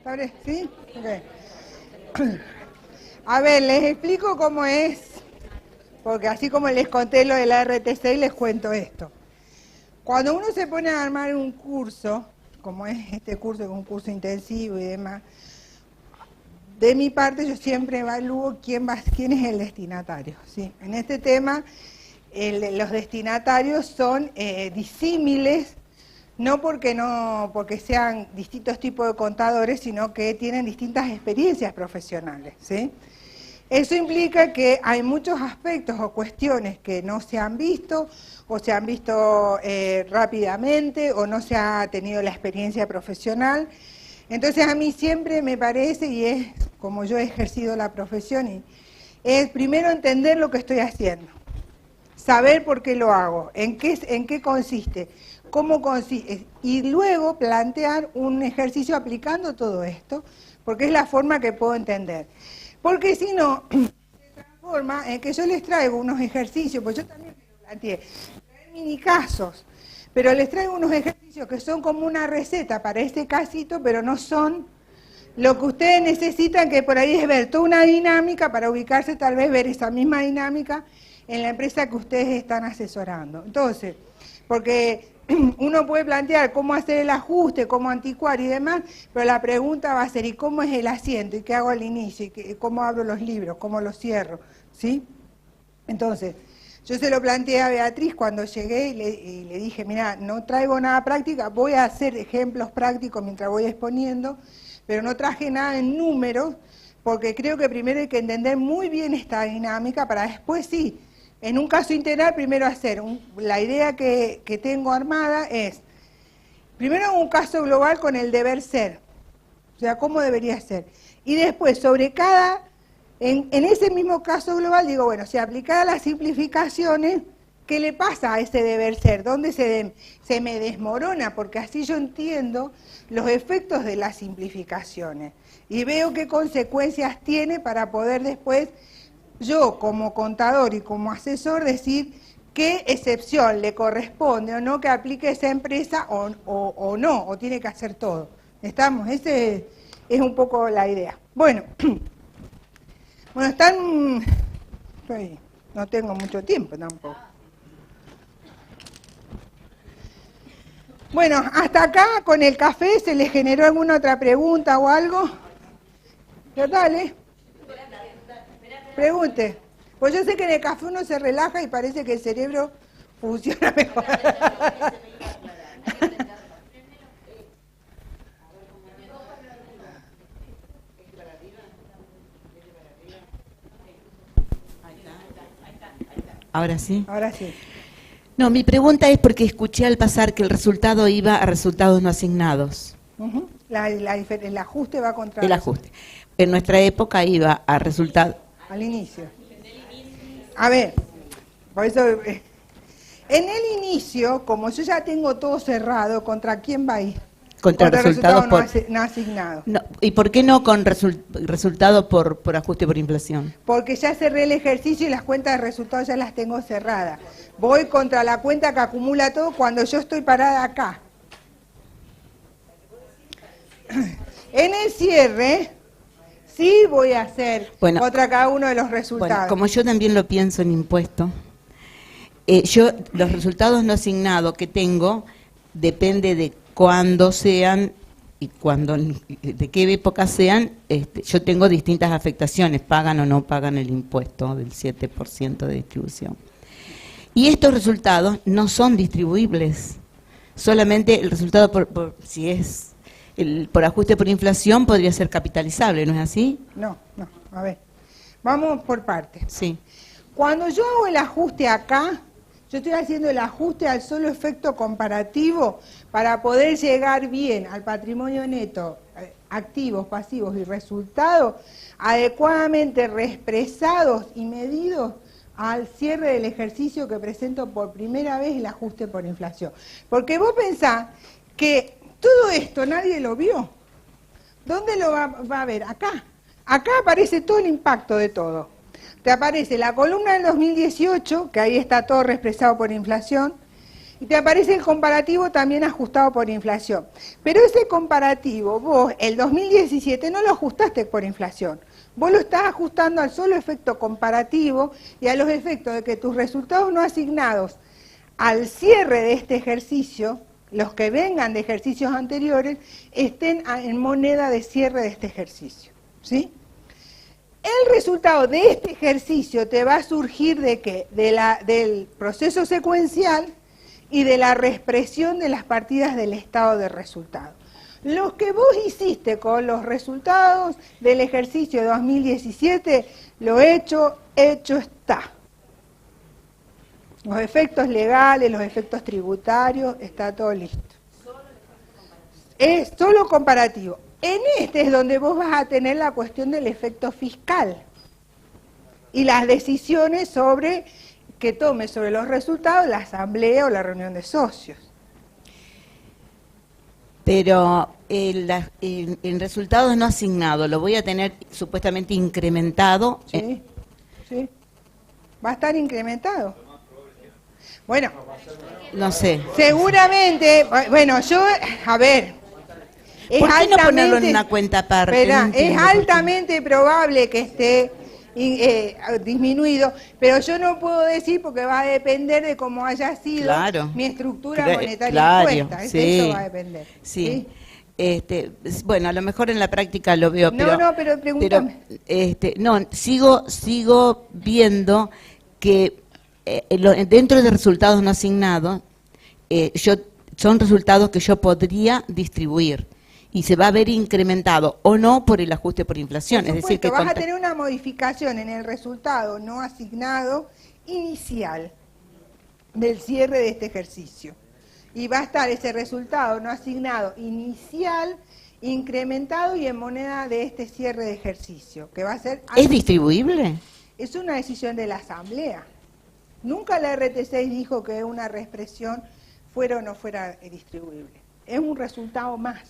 ¿Está bien? ¿Sí? Ok. A ver, les explico cómo es, porque así como les conté lo de la RT6, les cuento esto. Cuando uno se pone a armar un curso, como es este curso, que es un curso intensivo y demás, de mi parte yo siempre evalúo quién es el destinatario, ¿sí? En este tema, los destinatarios son disímiles, no porque sean distintos tipos de contadores, sino que tienen distintas experiencias profesionales, ¿sí? Eso implica que hay muchos aspectos o cuestiones que no se han visto, o se han visto rápidamente, o no se ha tenido la experiencia profesional. Entonces a mí siempre me parece, y es como yo he ejercido la profesión, es primero entender lo que estoy haciendo, saber por qué lo hago, en qué consiste, cómo consiste, y luego plantear un ejercicio aplicando todo esto, porque es la forma que puedo entender. Porque si no, se transforma en que yo les traigo unos ejercicios, pues yo también me lo planteé, traer mini casos, pero les traigo unos ejercicios que son como una receta para este casito, pero no son lo que ustedes necesitan, que por ahí es ver toda una dinámica para ubicarse, tal vez ver esa misma dinámica en la empresa que ustedes están asesorando. Entonces, porque uno puede plantear cómo hacer el ajuste, cómo anticuar y demás, pero la pregunta va a ser, ¿y cómo es el asiento? ¿Y qué hago al inicio? ¿Y cómo abro los libros? ¿Cómo los cierro? ¿Sí? Entonces, yo se lo planteé a Beatriz cuando llegué y le dije, mira, no traigo nada práctica, voy a hacer ejemplos prácticos mientras voy exponiendo, pero no traje nada en números, porque creo que primero hay que entender muy bien esta dinámica para después sí, en un caso integral, primero hacer, la idea que tengo armada es, primero un caso global con el deber ser, o sea, cómo debería ser, y después sobre cada, en ese mismo caso global, digo, bueno, si aplicadas las simplificaciones, ¿qué le pasa a ese deber ser? ¿Dónde se me desmorona? Porque así yo entiendo los efectos de las simplificaciones y veo qué consecuencias tiene para poder después yo como contador y como asesor decir qué excepción le corresponde o no que aplique esa empresa o no, o tiene que hacer todo. ¿Estamos? Ese es un poco la idea. Bueno, no tengo mucho tiempo tampoco. Bueno, hasta acá con el café, ¿se les generó alguna otra pregunta o algo? Pero dale. Pregunte. Pues yo sé que en el café uno se relaja y parece que el cerebro funciona mejor. ¿Ahora sí? Ahora sí. No, mi pregunta es porque escuché al pasar que el resultado iba a resultados no asignados. Uh-huh. El ajuste va contra el ajuste. En nuestra época iba a resultados... Al inicio. A ver, por eso... en el inicio, como yo ya tengo todo cerrado, ¿contra quién va a ir? Contra resultados no asignados. No, ¿y por qué no con resultado por ajuste por inflación? Porque ya cerré el ejercicio y las cuentas de resultados ya las tengo cerradas. Voy contra la cuenta que acumula todo cuando yo estoy parada acá. En el cierre, sí voy a hacer contra cada uno de los resultados. Bueno, como yo también lo pienso en impuesto, los resultados no asignados que tengo depende de cuándo sean y de qué época sean, yo tengo distintas afectaciones, pagan o no pagan el impuesto del 7% de distribución. Y estos resultados no son distribuibles, solamente el resultado si es por ajuste por inflación podría ser capitalizable, ¿no es así? No, a ver, vamos por partes. Sí. Cuando yo hago el ajuste acá, yo estoy haciendo el ajuste al solo efecto comparativo para poder llegar bien al patrimonio neto, activos, pasivos y resultados adecuadamente reexpresados y medidos al cierre del ejercicio que presento por primera vez el ajuste por inflación. Porque vos pensás que todo esto nadie lo vio. ¿Dónde lo va a ver? Acá. Acá aparece todo el impacto de todo. Te aparece la columna del 2018, que ahí está todo reexpresado por inflación, y te aparece el comparativo también ajustado por inflación. Pero ese comparativo, vos, el 2017, no lo ajustaste por inflación. Vos lo estás ajustando al solo efecto comparativo y a los efectos de que tus resultados no asignados al cierre de este ejercicio, los que vengan de ejercicios anteriores, estén en moneda de cierre de este ejercicio. ¿Sí? El resultado de este ejercicio te va a surgir ¿de qué? Del proceso secuencial y de la reexpresión de las partidas del estado de resultado. Lo que vos hiciste con los resultados del ejercicio de 2017, lo hecho está. Los efectos legales, los efectos tributarios, está todo listo. Es solo comparativo. En este es donde vos vas a tener la cuestión del efecto fiscal y las decisiones que tome sobre los resultados la asamblea o la reunión de socios. Pero en resultados no asignados, lo voy a tener supuestamente incrementado. Sí, sí. Va a estar incrementado. Bueno, no sé. Seguramente, bueno, a ver. ¿Por qué no ponerlo en una cuenta aparte? Espera, es altamente probable que esté disminuido, pero yo no puedo decir porque va a depender de cómo haya sido mi estructura monetaria impuesta. Sí, eso va a depender. Sí. Bueno, a lo mejor en la práctica lo veo, pero pregúntame. No, sigo viendo que dentro de resultados no asignados, son resultados que yo podría distribuir y se va a ver incrementado o no por el ajuste por inflación. Por supuesto, es decir, que vas a tener una modificación en el resultado no asignado inicial del cierre de este ejercicio. Y va a estar ese resultado no asignado inicial incrementado y en moneda de este cierre de ejercicio, que va a ser... ¿Es distribuible? Es una decisión de la Asamblea. Nunca la RT6 dijo que una reexpresión fuera o no fuera distribuible. Es un resultado más.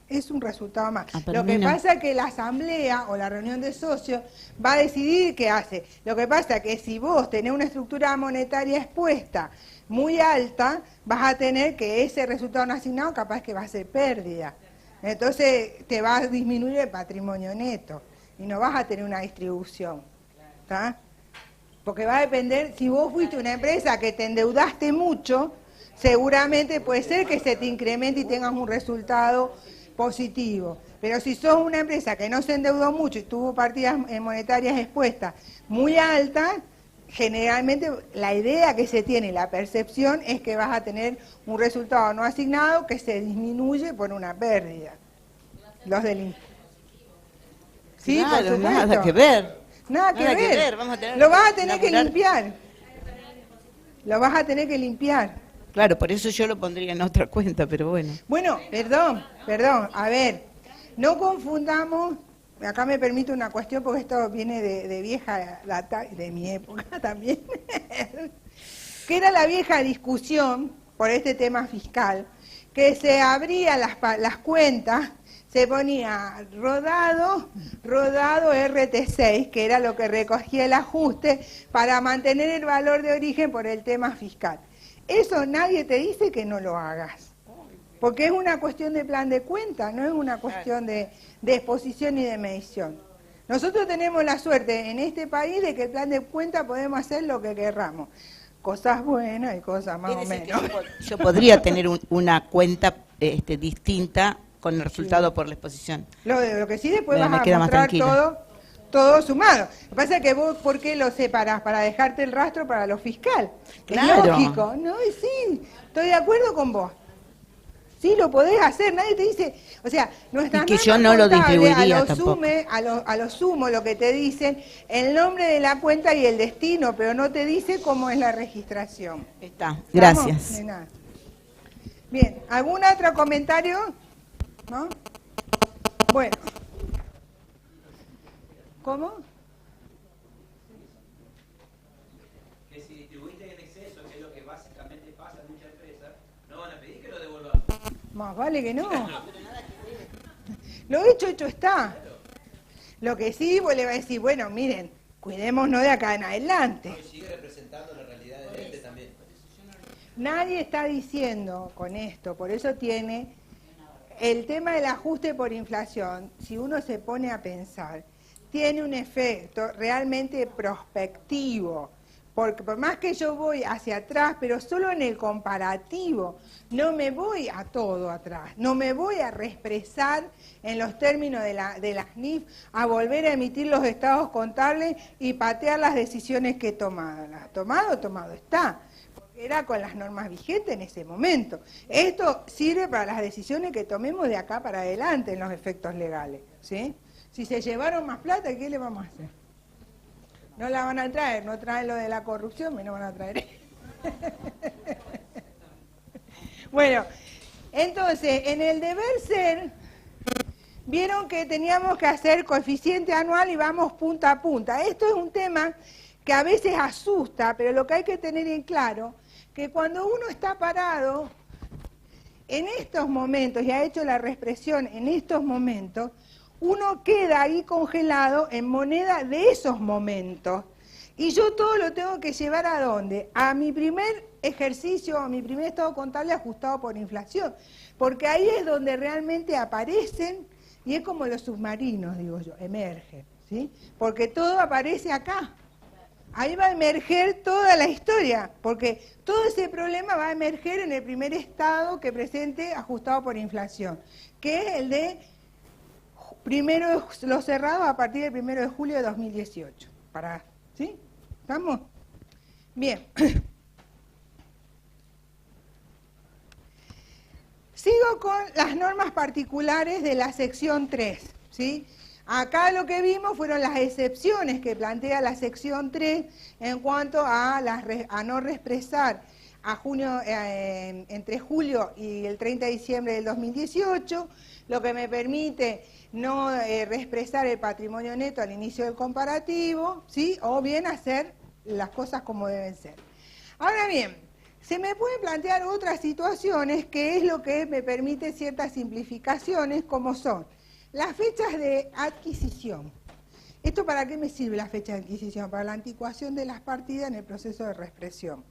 Es un resultado más. Lo que pasa es que la asamblea o la reunión de socios va a decidir qué hace. Lo que pasa es que si vos tenés una estructura monetaria expuesta muy alta, vas a tener que ese resultado no asignado capaz que va a ser pérdida. Entonces te va a disminuir el patrimonio neto y no vas a tener una distribución. ¿Está? Porque va a depender, si vos fuiste una empresa que te endeudaste mucho, seguramente puede ser que se te incremente y tengas un resultado positivo. Pero si sos una empresa que no se endeudó mucho y tuvo partidas monetarias expuestas muy altas, generalmente la idea que se tiene, la percepción, es que vas a tener un resultado no asignado que se disminuye por una pérdida. Los delincuentes. Sí, claro, por supuesto. Nada que ver. Nada que ver. Vamos a tener lo vas a tener que limpiar. Lo vas a tener que limpiar. Claro, por eso yo lo pondría en otra cuenta, pero bueno. Bueno, perdón, a ver, no confundamos, acá me permito una cuestión porque esto viene de vieja data, de mi época también, que era la vieja discusión por este tema fiscal, que se abría las cuentas, se ponía rodado RT6, que era lo que recogía el ajuste para mantener el valor de origen por el tema fiscal. Eso nadie te dice que no lo hagas, porque es una cuestión de plan de cuenta, no es una cuestión de exposición y de medición. Nosotros tenemos la suerte en este país de que el plan de cuenta podemos hacer lo que querramos, cosas buenas y cosas más o menos. Yo podría tener una cuenta distinta con el resultado por la exposición. Lo que sí después vas a mostrar todo sumado. Lo que pasa es que vos, ¿por qué lo separás? Para dejarte el rastro para lo fiscal. Claro. Es lógico, ¿no? Y sí, estoy de acuerdo con vos. Sí, lo podés hacer, nadie te dice, o sea, nuestras y que yo no lo distribuiría tampoco. A lo sumo lo que te dicen, el nombre de la cuenta y el destino, pero no te dice cómo es la registración. Está, gracias. Bien, ¿algún otro comentario? ¿No? Bueno. ¿Cómo? Que si distribuiste en exceso, que es lo que básicamente pasa en muchas empresas, no van a pedir que lo devolvamos. Más vale que no. Lo hecho está. Lo que sí, vos le vas a decir, bueno, miren, cuidémonos de acá en adelante. Sigue representando la realidad del ente también. Nadie está diciendo con esto, por eso tiene el tema del ajuste por inflación, si uno se pone a pensar, tiene un efecto realmente prospectivo, porque por más que yo voy hacia atrás, pero solo en el comparativo, no me voy a todo atrás, no me voy a reexpresar en los términos de las NIF, a volver a emitir los estados contables y patear las decisiones que he tomado. Las tomado está, porque era con las normas vigentes en ese momento. Esto sirve para las decisiones que tomemos de acá para adelante en los efectos legales, ¿sí? Si se llevaron más plata, ¿qué le vamos a hacer? No la van a traer, no traen lo de la corrupción, no van a traer. Bueno, entonces, en el deber ser, vieron que teníamos que hacer coeficiente anual y vamos punta a punta. Esto es un tema que a veces asusta, pero lo que hay que tener en claro, que cuando uno está parado, en estos momentos, y ha hecho la reexpresión en estos momentos, uno queda ahí congelado en moneda de esos momentos. Y yo todo lo tengo que llevar ¿a dónde? A mi primer ejercicio, a mi primer estado contable ajustado por inflación. Porque ahí es donde realmente aparecen, y es como los submarinos, digo yo, emergen, ¿sí? Porque todo aparece acá. Ahí va a emerger toda la historia, porque todo ese problema va a emerger en el primer estado que presente ajustado por inflación, que es el de primero lo cerrado a partir del 1 de julio de 2018. ¿Sí? ¿Estamos? Bien. Sigo con las normas particulares de la sección 3, ¿sí? Acá lo que vimos fueron las excepciones que plantea la sección 3 en cuanto a no reexpresar a junio, entre julio y el 30 de diciembre del 2018, lo que me permite no reexpresar el patrimonio neto al inicio del comparativo, ¿sí? O bien hacer las cosas como deben ser. Ahora bien, se me pueden plantear otras situaciones que es lo que me permite ciertas simplificaciones, como son las fechas de adquisición. ¿Esto para qué me sirve la fecha de adquisición? Para la anticuación de las partidas en el proceso de reexpresión.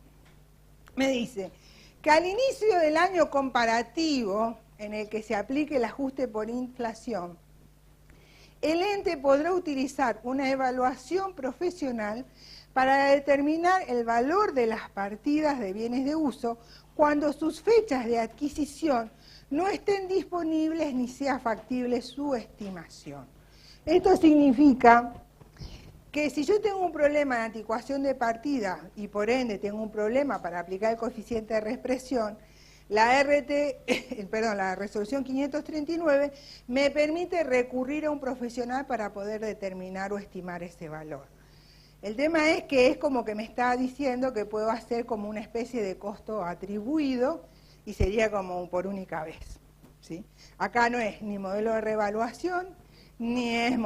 Me dice que al inicio del año comparativo, en el que se aplique el ajuste por inflación, el ente podrá utilizar una evaluación profesional para determinar el valor de las partidas de bienes de uso cuando sus fechas de adquisición no estén disponibles ni sea factible su estimación. Esto significa que si yo tengo un problema de anticuación de partida y por ende tengo un problema para aplicar el coeficiente de reexpresión, la resolución 539 me permite recurrir a un profesional para poder determinar o estimar ese valor. El tema es que es como que me está diciendo que puedo hacer como una especie de costo atribuido y sería como por única vez, ¿sí? Acá no es ni modelo de revaluación, ni es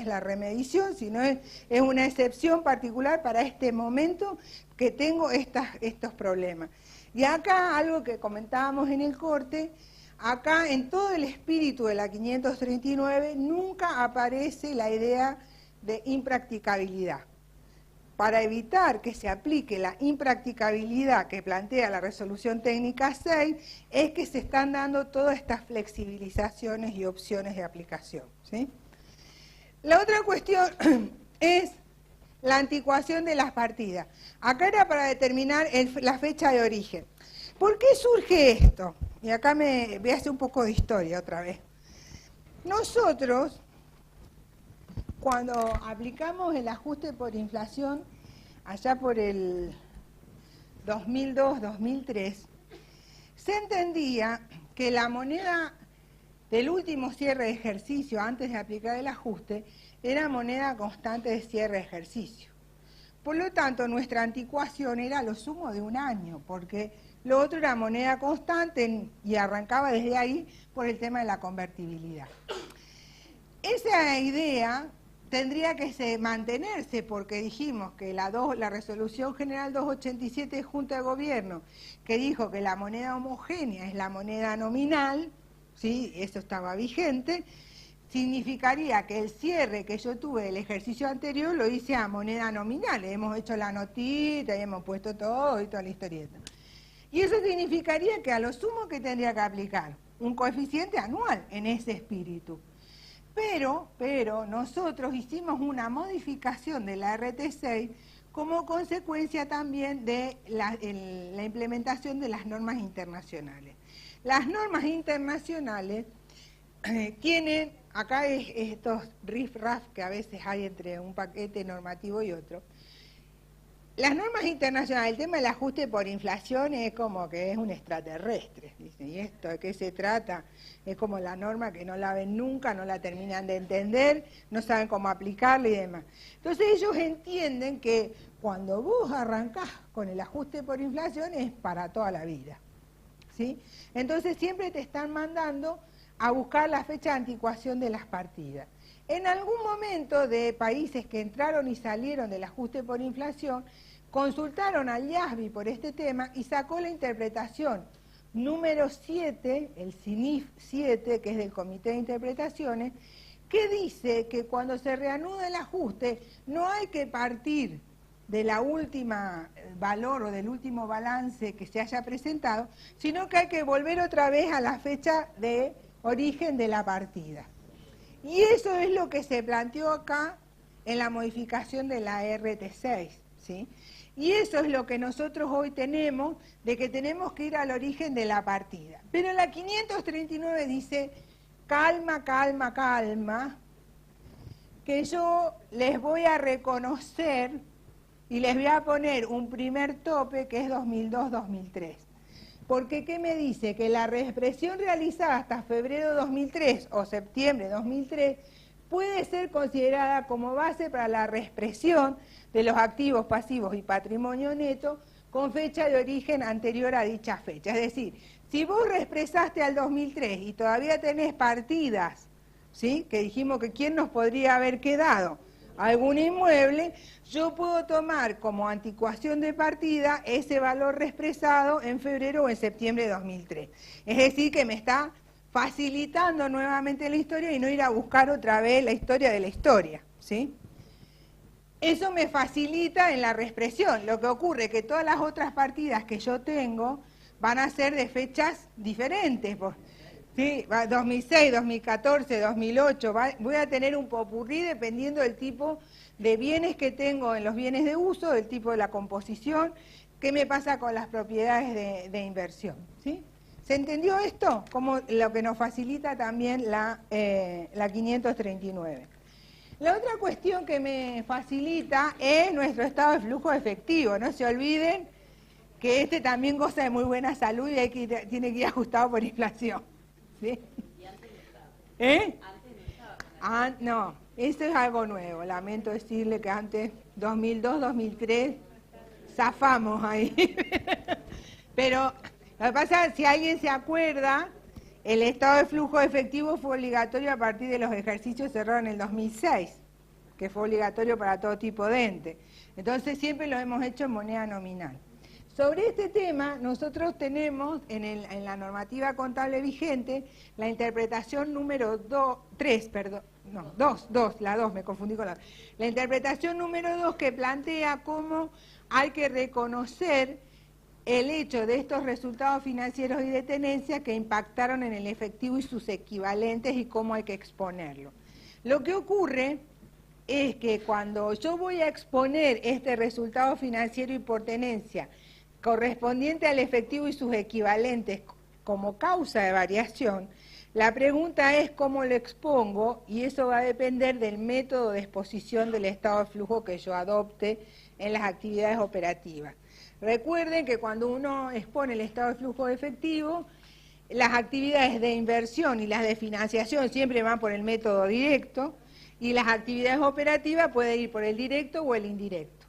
la remedición, sino es una excepción particular para este momento que tengo estos problemas. Y acá, algo que comentábamos en el corte, acá en todo el espíritu de la 539 nunca aparece la idea de impracticabilidad. Para evitar que se aplique la impracticabilidad que plantea la resolución técnica 6, es que se están dando todas estas flexibilizaciones y opciones de aplicación, ¿sí? La otra cuestión es la anticuación de las partidas. Acá era para determinar la fecha de origen. ¿Por qué surge esto? Y acá voy a hacer un poco de historia otra vez. Nosotros, cuando aplicamos el ajuste por inflación, allá por el 2002-2003, se entendía que la moneda del último cierre de ejercicio, antes de aplicar el ajuste, era moneda constante de cierre de ejercicio. Por lo tanto, nuestra anticuación era lo sumo de un año, porque lo otro era moneda constante y arrancaba desde ahí por el tema de la convertibilidad. Esa idea tendría que mantenerse porque dijimos que la resolución general 287 de Junta de Gobierno, que dijo que la moneda homogénea es la moneda nominal, ¿sí? Eso estaba vigente, significaría que el cierre que yo tuve del ejercicio anterior lo hice a moneda nominal, hemos hecho la notita y hemos puesto todo y toda la historieta. Y eso significaría que a lo sumo que tendría que aplicar un coeficiente anual en ese espíritu. Pero nosotros hicimos una modificación de la RT6 como consecuencia también de la implementación de las normas internacionales. Las normas internacionales tienen, acá estos riff-raff que a veces hay entre un paquete normativo y otro. Las normas internacionales, el tema del ajuste por inflación es como que es un extraterrestre, dicen, ¿y esto de qué se trata? Es como la norma que no la ven nunca, no la terminan de entender, no saben cómo aplicarla y demás. Entonces ellos entienden que cuando vos arrancás con el ajuste por inflación es para toda la vida, ¿sí? Entonces siempre te están mandando a buscar la fecha de anticuación de las partidas. En algún momento de países que entraron y salieron del ajuste por inflación, consultaron al IASBI por este tema y sacó la interpretación número 7, el CINIF 7, que es del Comité de Interpretaciones, que dice que cuando se reanuda el ajuste no hay que partir de la última valor o del último balance que se haya presentado, sino que hay que volver otra vez a la fecha de origen de la partida. Y eso es lo que se planteó acá en la modificación de la RT6, ¿sí? Y eso es lo que nosotros hoy tenemos, de que tenemos que ir al origen de la partida. Pero la 539 dice, calma, calma, calma, que yo les voy a reconocer y les voy a poner un primer tope que es 2002-2003. Porque, ¿qué me dice? Que la reexpresión realizada hasta febrero 2003 o septiembre 2003 puede ser considerada como base para la reexpresión de los activos, pasivos y patrimonio neto con fecha de origen anterior a dicha fecha. Es decir, si vos reexpresaste al 2003 y todavía tenés partidas, ¿sí?, que dijimos que quién nos podría haber quedado algún inmueble, yo puedo tomar como anticuación de partida ese valor reexpresado en febrero o en septiembre de 2003. Es decir, que me está facilitando nuevamente la historia y no ir a buscar otra vez la historia de la historia, ¿sí? Eso me facilita en la reexpresión. Lo que ocurre es que todas las otras partidas que yo tengo van a ser de fechas diferentes, ¿sí? 2006, 2014, 2008, voy a tener un popurrí dependiendo del tipo de bienes que tengo en los bienes de uso, del tipo de la composición, qué me pasa con las propiedades de inversión, ¿sí? ¿Se entendió esto? Como lo que nos facilita también la 539. La otra cuestión que me facilita es nuestro estado de flujo efectivo. No se olviden que este también goza de muy buena salud y tiene que ir ajustado por inflación, ¿sí? Y antes no estaba. ¿Eh? Antes no estaba. No, esto es algo nuevo. Lamento decirle que antes, 2002, 2003, zafamos ahí. Pero lo que pasa, si alguien se acuerda, el estado de flujo efectivo fue obligatorio a partir de los ejercicios cerrados en el 2006, que fue obligatorio para todo tipo de ente. Entonces siempre lo hemos hecho en moneda nominal. Sobre este tema, nosotros tenemos en la normativa contable vigente la interpretación número 2, me confundí con la 2. La interpretación número 2 que plantea cómo hay que reconocer el hecho de estos resultados financieros y de tenencia que impactaron en el efectivo y sus equivalentes y cómo hay que exponerlo. Lo que ocurre es que cuando yo voy a exponer este resultado financiero y por tenencia correspondiente al efectivo y sus equivalentes como causa de variación, la pregunta es cómo lo expongo y eso va a depender del método de exposición del estado de flujo que yo adopte en las actividades operativas. Recuerden que cuando uno expone el estado de flujo efectivo, las actividades de inversión y las de financiación siempre van por el método directo y las actividades operativas pueden ir por el directo o el indirecto.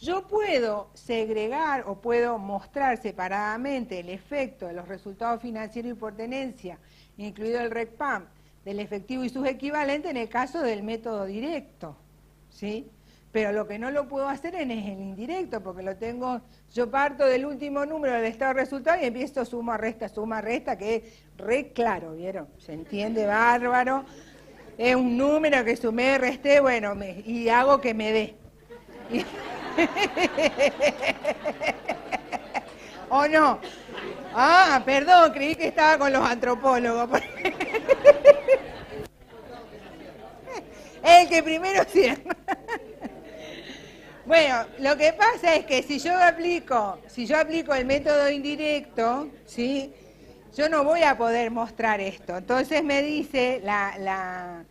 Yo puedo segregar o puedo mostrar separadamente el efecto de los resultados financieros y por tenencia, incluido el RECPAM, del efectivo y sus equivalentes en el caso del método directo, ¿sí? Pero lo que no lo puedo hacer es el indirecto, porque lo tengo, yo parto del último número del estado de resultados y empiezo suma, resta, que es re claro, ¿vieron? Se entiende bárbaro, es un número que sumé, resté, bueno, y hago que me dé. ¿O no? Ah, perdón, creí que estaba con los antropólogos. El que primero cierra. Bueno, lo que pasa es que si yo aplico el método indirecto, ¿sí? Yo no voy a poder mostrar esto. Entonces me dice la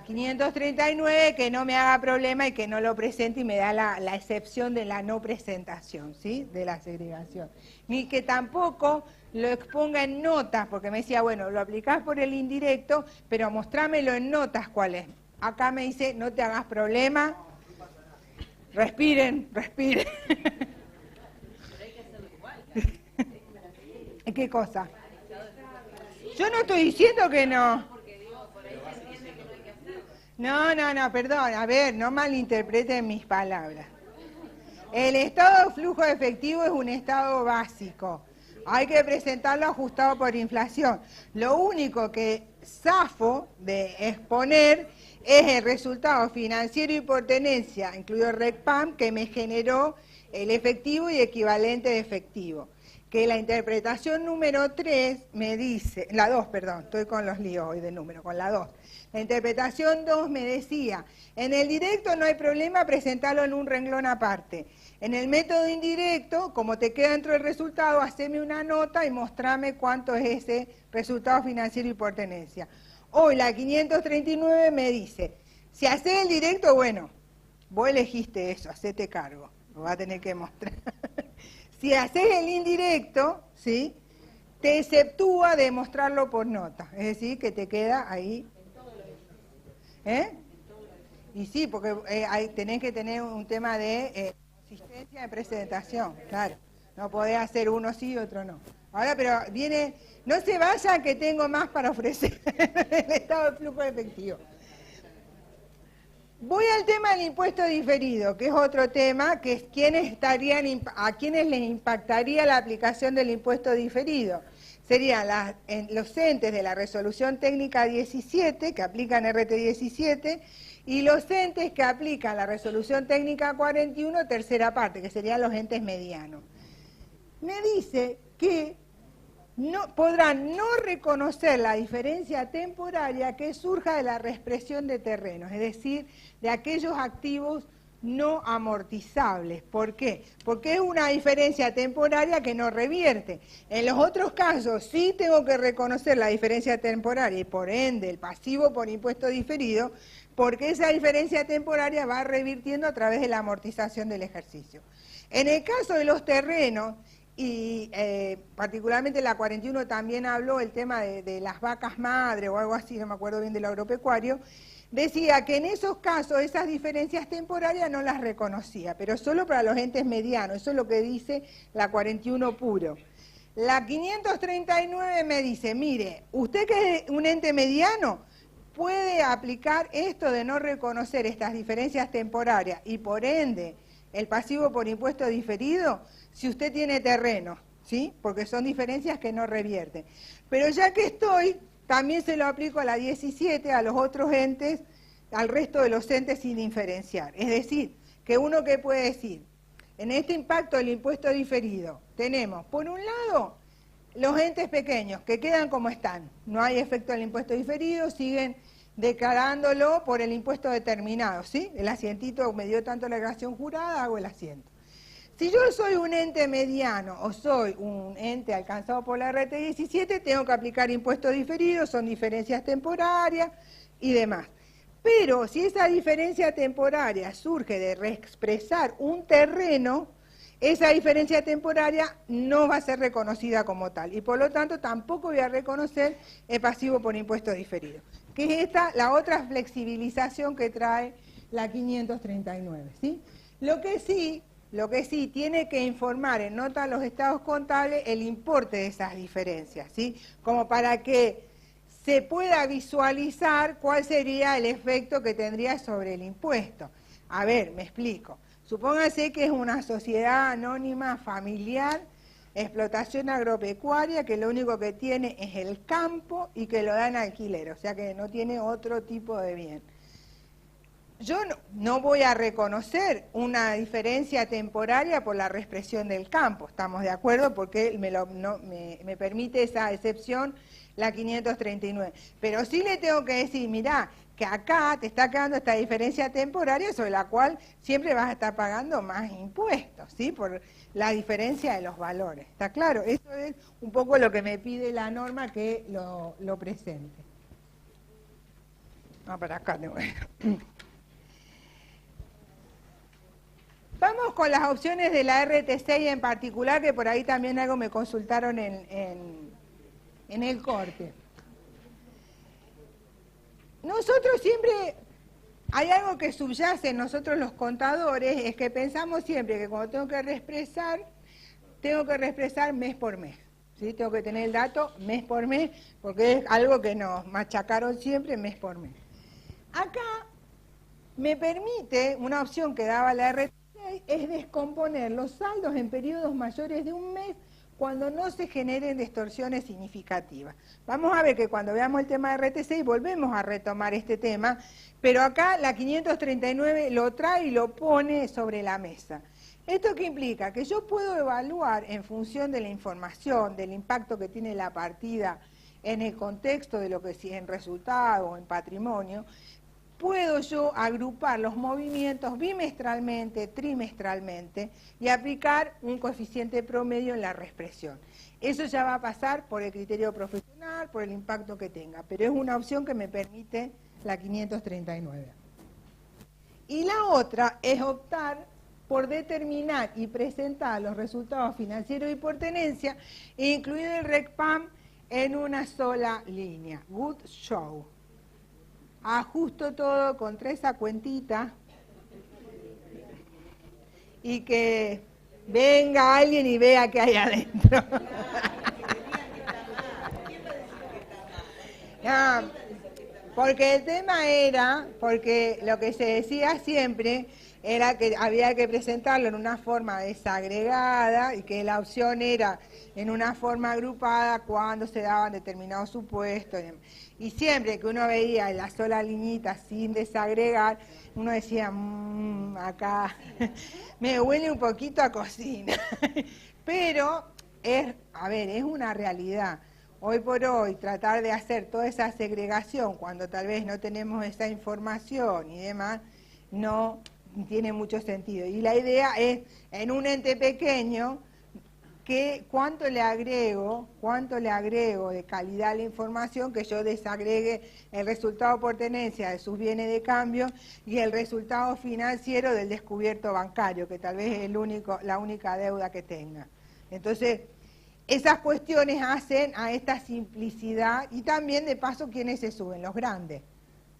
539 que no me haga problema y que no lo presente y me da la excepción de la no presentación, ¿sí? De la segregación. Ni que tampoco lo exponga en notas, porque me decía, bueno, lo aplicás por el indirecto, pero mostrámelo en notas cuál es. Acá me dice, no te hagas problema, respiren. ¿Qué cosa? Yo no estoy diciendo que no. No, perdón, a ver, no malinterpreten mis palabras. El estado de flujo efectivo es un estado básico. Hay que presentarlo ajustado por inflación. Lo único que zafo de exponer es el resultado financiero y por tenencia, incluido el RECPAM, que me generó el efectivo y equivalente de efectivo. Que la interpretación número 3 me dice, la 2, perdón, estoy con los líos hoy de número, con la 2. La interpretación 2 me decía, en el directo no hay problema presentarlo en un renglón aparte. En el método indirecto, como te queda dentro del resultado, haceme una nota y mostrame cuánto es ese resultado financiero y por tenencia. Hoy la 539 me dice, si haces el directo, bueno, vos elegiste eso, hacete cargo, lo vas a tener que mostrar. Si haces el indirecto, ¿sí? Te exceptúa de mostrarlo por nota, es decir, que te queda ahí. ¿Eh? Y sí, porque tenés que tener un tema de consistencia de presentación, claro. No podés hacer uno sí y otro no. Ahora, pero viene, no se vayan que tengo más para ofrecer el estado de flujo efectivo. Voy al tema del impuesto diferido, que es otro tema, que es a quiénes les impactaría la aplicación del impuesto diferido. Serían los entes de la resolución técnica 17, que aplican RT 17, y los entes que aplican la resolución técnica 41, tercera parte, que serían los entes medianos. Me dice que podrán no reconocer la diferencia temporaria que surja de la reexpresión de terrenos, es decir, de aquellos activos no amortizables. ¿Por qué? Porque es una diferencia temporaria que no revierte. En los otros casos sí tengo que reconocer la diferencia temporaria y por ende el pasivo por impuesto diferido, porque esa diferencia temporaria va revirtiendo a través de la amortización del ejercicio. En el caso de los terrenos, y particularmente la 41 también habló el tema de las vacas madre o algo así, no me acuerdo bien del agropecuario, decía que en esos casos esas diferencias temporarias no las reconocía, pero solo para los entes medianos, eso es lo que dice la 41 puro. La 539 me dice, mire, usted que es un ente mediano puede aplicar esto de no reconocer estas diferencias temporarias y por ende el pasivo por impuesto diferido si usted tiene terreno, ¿sí? Porque son diferencias que no revierten. Pero ya que estoy, también se lo aplico a la 17, a los otros entes, al resto de los entes sin diferenciar. Es decir, que uno que puede decir, en este impacto del impuesto diferido, tenemos, por un lado, los entes pequeños, que quedan como están. No hay efecto del impuesto diferido, siguen declarándolo por el impuesto determinado, ¿sí? El asientito me dio tanto la declaración jurada, hago el asiento. Si yo soy un ente mediano o soy un ente alcanzado por la RT 17, tengo que aplicar impuestos diferidos, son diferencias temporarias y demás. Pero si esa diferencia temporaria surge de reexpresar un terreno, esa diferencia temporaria no va a ser reconocida como tal y por lo tanto tampoco voy a reconocer el pasivo por impuesto diferido, que es la otra flexibilización que trae la 539, ¿sí? Lo que sí tiene que informar en nota a los estados contables el importe de esas diferencias, ¿sí? Como para que se pueda visualizar cuál sería el efecto que tendría sobre el impuesto. A ver, me explico. Supóngase que es una sociedad anónima familiar, explotación agropecuaria, que lo único que tiene es el campo y que lo da en alquiler, o sea que no tiene otro tipo de bien. yo no voy a reconocer una diferencia temporaria por la reexpresión del campo, ¿estamos de acuerdo? Porque me permite esa excepción la 539. Pero sí le tengo que decir, mirá, que acá te está quedando esta diferencia temporaria sobre la cual siempre vas a estar pagando más impuestos, ¿sí? Por la diferencia de los valores. ¿Está claro? Eso es un poco lo que me pide la norma que lo presente. Para acá tengo. Vamos con las opciones de la RT6 en particular, que por ahí también algo me consultaron en el corte. Nosotros siempre, hay algo que subyace en nosotros los contadores, es que pensamos siempre que cuando tengo que reexpresar mes por mes. ¿Sí? Tengo que tener el dato mes por mes, porque es algo que nos machacaron siempre mes por mes. Acá me permite, una opción que daba la RT6, es descomponer los saldos en periodos mayores de un mes cuando no se generen distorsiones significativas. Vamos a ver que cuando veamos el tema de RT6 volvemos a retomar este tema, pero acá la 539 lo trae y lo pone sobre la mesa. ¿Esto qué implica? Que yo puedo evaluar en función de la información, del impacto que tiene la partida en el contexto de lo que si en resultado o en patrimonio, puedo yo agrupar los movimientos bimestralmente, trimestralmente y aplicar un coeficiente promedio en la reexpresión. Eso ya va a pasar por el criterio profesional, por el impacto que tenga, pero es una opción que me permite la 539. Y la otra es optar por determinar y presentar los resultados financieros y por tenencia e incluir el RECPAM en una sola línea. Good show. Ajusto todo contra esa cuentita y que venga alguien y vea qué hay adentro. No, porque el tema era, porque lo que se decía siempre era que había que presentarlo en una forma desagregada y que la opción era en una forma agrupada cuando se daban determinados supuestos. Y siempre que uno veía la sola liñita sin desagregar, uno decía, acá me huele un poquito a cocina. Pero, es una realidad. Hoy por hoy, tratar de hacer toda esa segregación cuando tal vez no tenemos esa información y demás, no tiene mucho sentido. Y la idea es, en un ente pequeño, que cuánto le agrego de calidad a la información, que yo desagregue el resultado por tenencia de sus bienes de cambio y el resultado financiero del descubierto bancario, que tal vez es la única deuda que tenga. Entonces, esas cuestiones hacen a esta simplicidad y también de paso quiénes se suben, los grandes.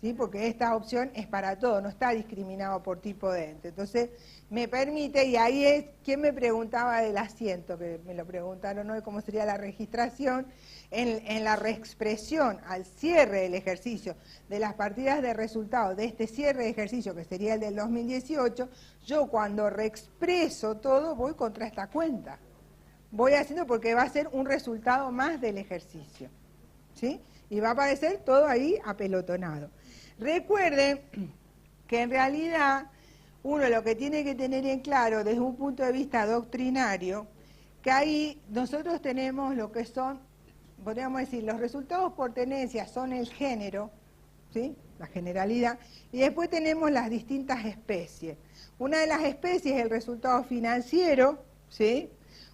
¿Sí? Porque esta opción es para todo, no está discriminado por tipo de ente. Entonces, me permite, y ahí es, ¿quién me preguntaba del asiento? Que me lo preguntaron hoy, cómo sería la registración, en la reexpresión al cierre del ejercicio de las partidas de resultados de este cierre de ejercicio, que sería el del 2018, yo cuando reexpreso todo voy contra esta cuenta. Voy haciendo porque va a ser un resultado más del ejercicio. ¿Sí? Y va a aparecer todo ahí apelotonado. Recuerden que en realidad uno lo que tiene que tener en claro desde un punto de vista doctrinario, que ahí nosotros tenemos lo que son, podríamos decir, los resultados por tenencia son el género, ¿sí? La generalidad, y después tenemos las distintas especies. Una de las especies es el resultado financiero, ¿sí?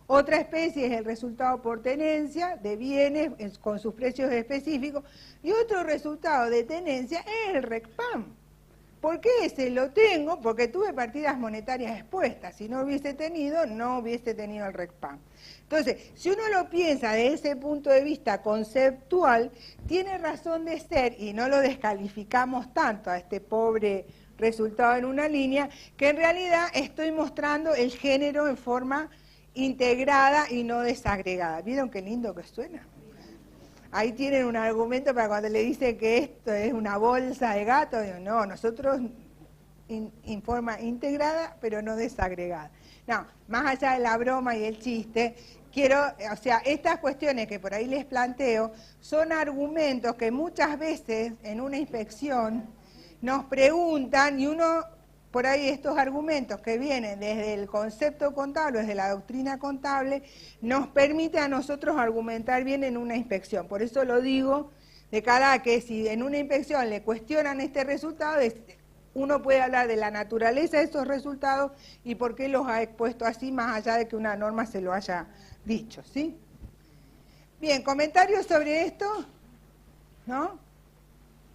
Otra especie es el resultado por tenencia de bienes con sus precios específicos y otro resultado de tenencia es el RECPAM. ¿Por qué ese lo tengo? Porque tuve partidas monetarias expuestas. Si no hubiese tenido, no hubiese tenido el RECPAM. Entonces, si uno lo piensa desde ese punto de vista conceptual, tiene razón de ser y no lo descalificamos tanto a este pobre resultado en una línea, que en realidad estoy mostrando el género en forma integrada y no desagregada. ¿Vieron qué lindo que suena? Ahí tienen un argumento para cuando le dicen que esto es una bolsa de gato. Digo, no, nosotros en forma integrada, pero no desagregada. No, más allá de la broma y el chiste, estas cuestiones que por ahí les planteo son argumentos que muchas veces en una inspección nos preguntan, y uno, por ahí estos argumentos que vienen desde el concepto contable, desde la doctrina contable, nos permite a nosotros argumentar bien en una inspección. Por eso lo digo, de cara a que si en una inspección le cuestionan este resultado, uno puede hablar de la naturaleza de esos resultados y por qué los ha expuesto así, más allá de que una norma se lo haya dicho, ¿sí? Bien, ¿comentarios sobre esto? ¿No?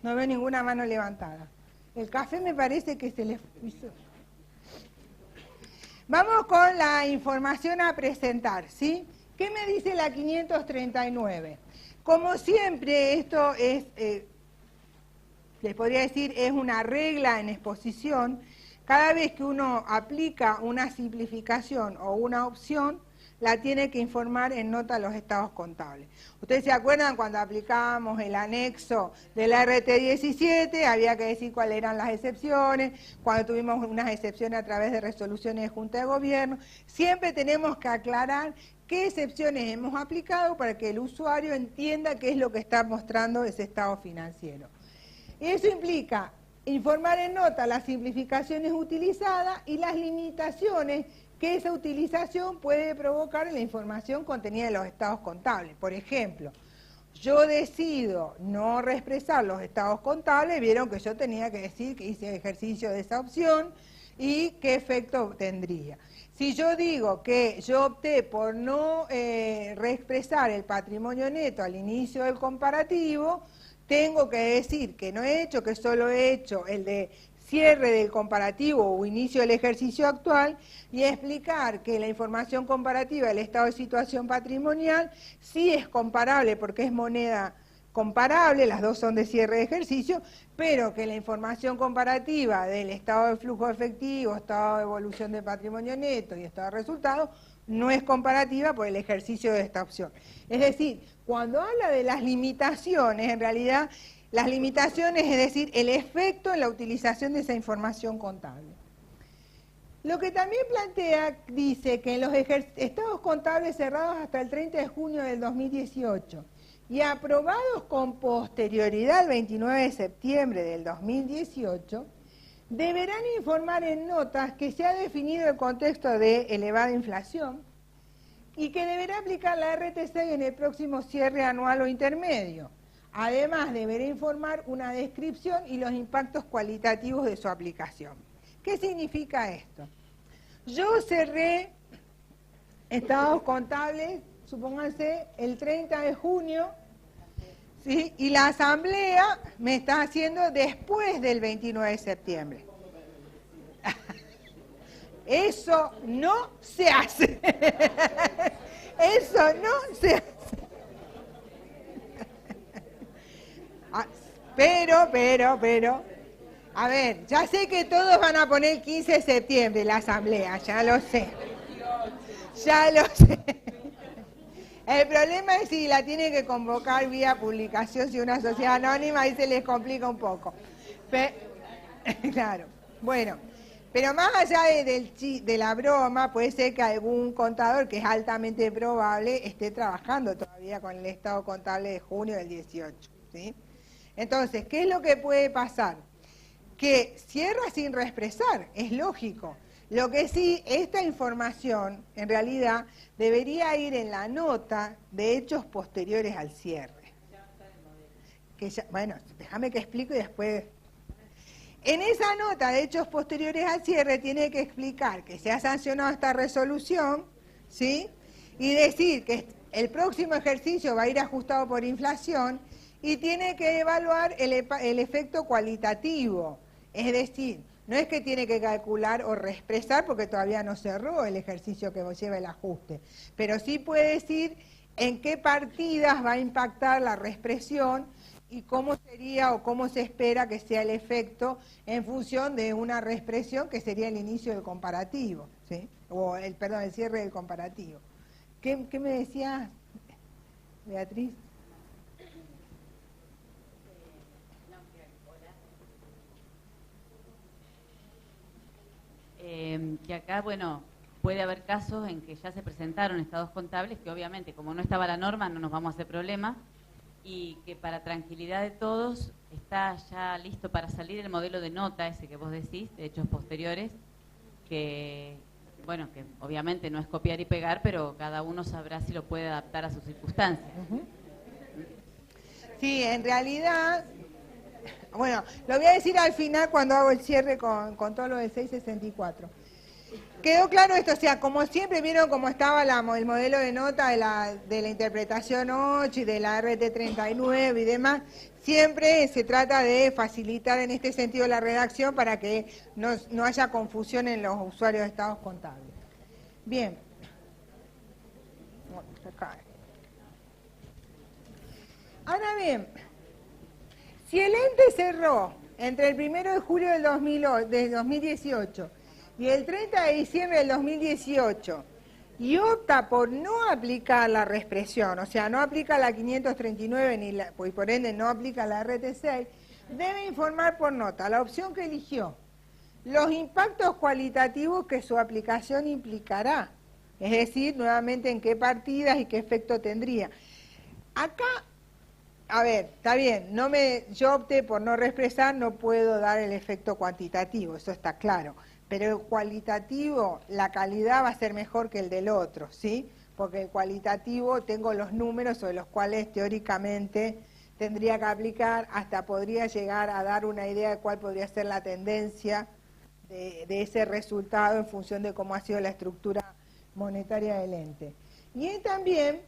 No veo ninguna mano levantada. El café me parece que se les hizo. Vamos con la información a presentar, ¿sí? ¿Qué me dice la 539? Como siempre, esto es, les podría decir, es una regla en exposición. Cada vez que uno aplica una simplificación o una opción, la tiene que informar en nota a los estados contables. ¿Ustedes se acuerdan cuando aplicábamos el anexo de la RT17? Había que decir cuáles eran las excepciones, cuando tuvimos unas excepciones a través de resoluciones de Junta de Gobierno. Siempre tenemos que aclarar qué excepciones hemos aplicado para que el usuario entienda qué es lo que está mostrando ese estado financiero. Y eso implica informar en nota las simplificaciones utilizadas y las limitaciones que esa utilización puede provocar en la información contenida en los estados contables. Por ejemplo, yo decido no reexpresar los estados contables, vieron que yo tenía que decir que hice ejercicio de esa opción y qué efecto tendría. Si yo digo que yo opté por no reexpresar el patrimonio neto al inicio del comparativo, tengo que decir que no he hecho, que solo he hecho el de cierre del comparativo o inicio del ejercicio actual y explicar que la información comparativa del estado de situación patrimonial sí es comparable porque es moneda comparable, las dos son de cierre de ejercicio, pero que la información comparativa del estado de flujo efectivo, estado de evolución de patrimonio neto y estado de resultados no es comparativa por el ejercicio de esta opción. Es decir, cuando habla de las limitaciones, en realidad las limitaciones, es decir, el efecto en la utilización de esa información contable. Lo que también plantea, dice que en los estados contables cerrados hasta el 30 de junio del 2018 y aprobados con posterioridad al 29 de septiembre del 2018, deberán informar en notas que se ha definido el contexto de elevada inflación y que deberá aplicar la RT6 en el próximo cierre anual o intermedio. Además, deberá informar una descripción y los impactos cualitativos de su aplicación. ¿Qué significa esto? Yo cerré estados contables, supónganse, el 30 de junio, ¿sí? Y la asamblea me está haciendo después del 29 de septiembre. Eso no se hace. Eso no se hace. Pero, a ver, ya sé que todos van a poner el 15 de septiembre la asamblea, ya lo sé. Ya lo sé. El problema es si la tienen que convocar vía publicación, si una sociedad anónima, ahí se les complica un poco. Claro, bueno, pero más allá de la broma, puede ser que algún contador, que es altamente probable, esté trabajando todavía con el estado contable de junio del 18, ¿sí? Entonces, ¿qué es lo que puede pasar? Que cierra sin reexpresar, es lógico. Lo que sí, esta información, en realidad, debería ir en la nota de hechos posteriores al cierre. Bueno, déjame que explique y después... En esa nota de hechos posteriores al cierre tiene que explicar que se ha sancionado esta resolución, ¿sí? Y decir que el próximo ejercicio va a ir ajustado por inflación y tiene que evaluar el efecto cualitativo. Es decir, no es que tiene que calcular o reexpresar porque todavía no cerró el ejercicio que lleva el ajuste, pero sí puede decir en qué partidas va a impactar la reexpresión y cómo sería o cómo se espera que sea el efecto en función de una reexpresión que sería el inicio del comparativo, ¿sí? O el cierre del comparativo. ¿Qué me decía Beatriz? Que acá, bueno, puede haber casos en que ya se presentaron estados contables que obviamente, como no estaba la norma, no nos vamos a hacer problema, y que para tranquilidad de todos está ya listo para salir el modelo de nota, ese que vos decís, de hechos posteriores, que, bueno, que obviamente no es copiar y pegar, pero cada uno sabrá si lo puede adaptar a sus circunstancias. Sí, en realidad, bueno, lo voy a decir al final cuando hago el cierre con todo lo de 664. Quedó claro esto, o sea, como siempre vieron cómo estaba el modelo de nota de la interpretación 8 y de la RT39 y demás, siempre se trata de facilitar en este sentido la redacción para que no haya confusión en los usuarios de estados contables. Bien. Bueno, se cae. Ahora bien, si el ente cerró entre el 1 de julio del 2018 y el 30 de diciembre del 2018 y opta por no aplicar la reexpresión, o sea, no aplica la 539 y por ende no aplica la RT6, debe informar por nota la opción que eligió, los impactos cualitativos que su aplicación implicará, es decir, nuevamente en qué partidas y qué efecto tendría. Acá, a ver, está bien, yo opté por no reexpresar, no puedo dar el efecto cuantitativo, eso está claro. Pero el cualitativo, la calidad va a ser mejor que el del otro, ¿sí? Porque el cualitativo tengo los números sobre los cuales teóricamente tendría que aplicar, hasta podría llegar a dar una idea de cuál podría ser la tendencia de ese resultado en función de cómo ha sido la estructura monetaria del ente. Y él también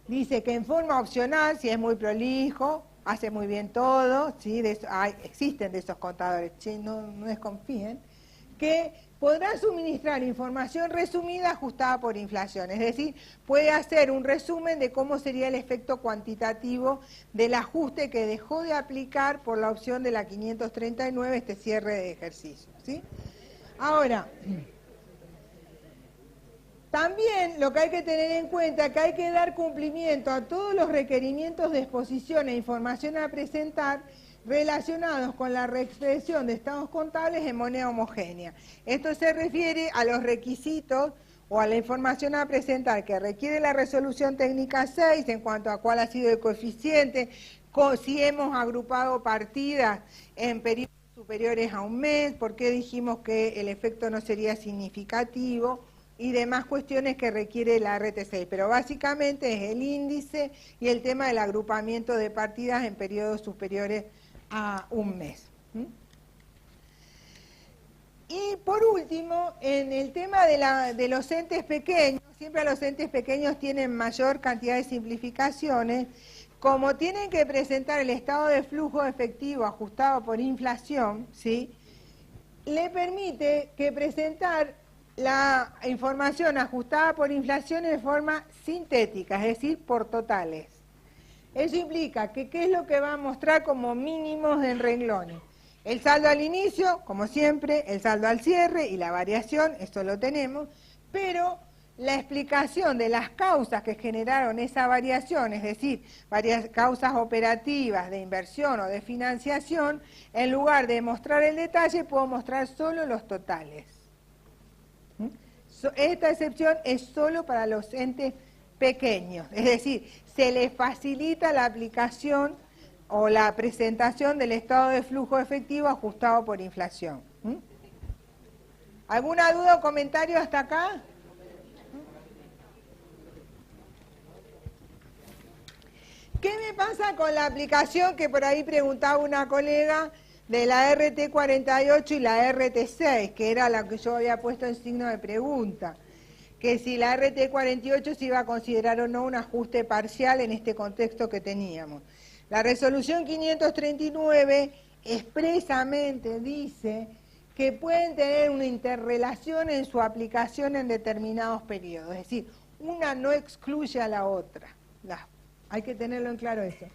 dice que en forma opcional, si es muy prolijo, hace muy bien todo, ¿sí? Existen de esos contadores, ¿sí? No desconfíen, que podrá suministrar información resumida ajustada por inflación, es decir, puede hacer un resumen de cómo sería el efecto cuantitativo del ajuste que dejó de aplicar por la opción de la 539, este cierre de ejercicio, ¿sí? Ahora, también lo que hay que tener en cuenta es que hay que dar cumplimiento a todos los requerimientos de exposición e información a presentar relacionados con la reexpresión de estados contables en moneda homogénea. Esto se refiere a los requisitos o a la información a presentar que requiere la resolución técnica 6 en cuanto a cuál ha sido el coeficiente, si hemos agrupado partidas en periodos superiores a un mes, por qué dijimos que el efecto no sería significativo y demás cuestiones que requiere la RT6, pero básicamente es el índice y el tema del agrupamiento de partidas en periodos superiores a un mes. Y por último, en el tema de los entes pequeños, siempre los entes pequeños tienen mayor cantidad de simplificaciones, como tienen que presentar el estado de flujo efectivo ajustado por inflación, ¿sí? Le permite que presentar la información ajustada por inflación en forma sintética, es decir, por totales. Eso implica que ¿qué es lo que va a mostrar como mínimos en renglones? El saldo al inicio, como siempre, el saldo al cierre y la variación, esto lo tenemos, pero la explicación de las causas que generaron esa variación, es decir, varias causas operativas de inversión o de financiación, en lugar de mostrar el detalle, puedo mostrar solo los totales. Esta excepción es solo para los entes pequeños, es decir, se les facilita la aplicación o la presentación del estado de flujo efectivo ajustado por inflación. ¿Alguna duda o comentario hasta acá? ¿Qué me pasa con la aplicación que por ahí preguntaba una colega de la RT48 y la RT6, que era la que yo había puesto en signo de pregunta? Que si la RT48 se iba a considerar o no un ajuste parcial en este contexto que teníamos. La resolución 539 expresamente dice que pueden tener una interrelación en su aplicación en determinados periodos, es decir, una no excluye a la otra. Hay que tenerlo en claro eso.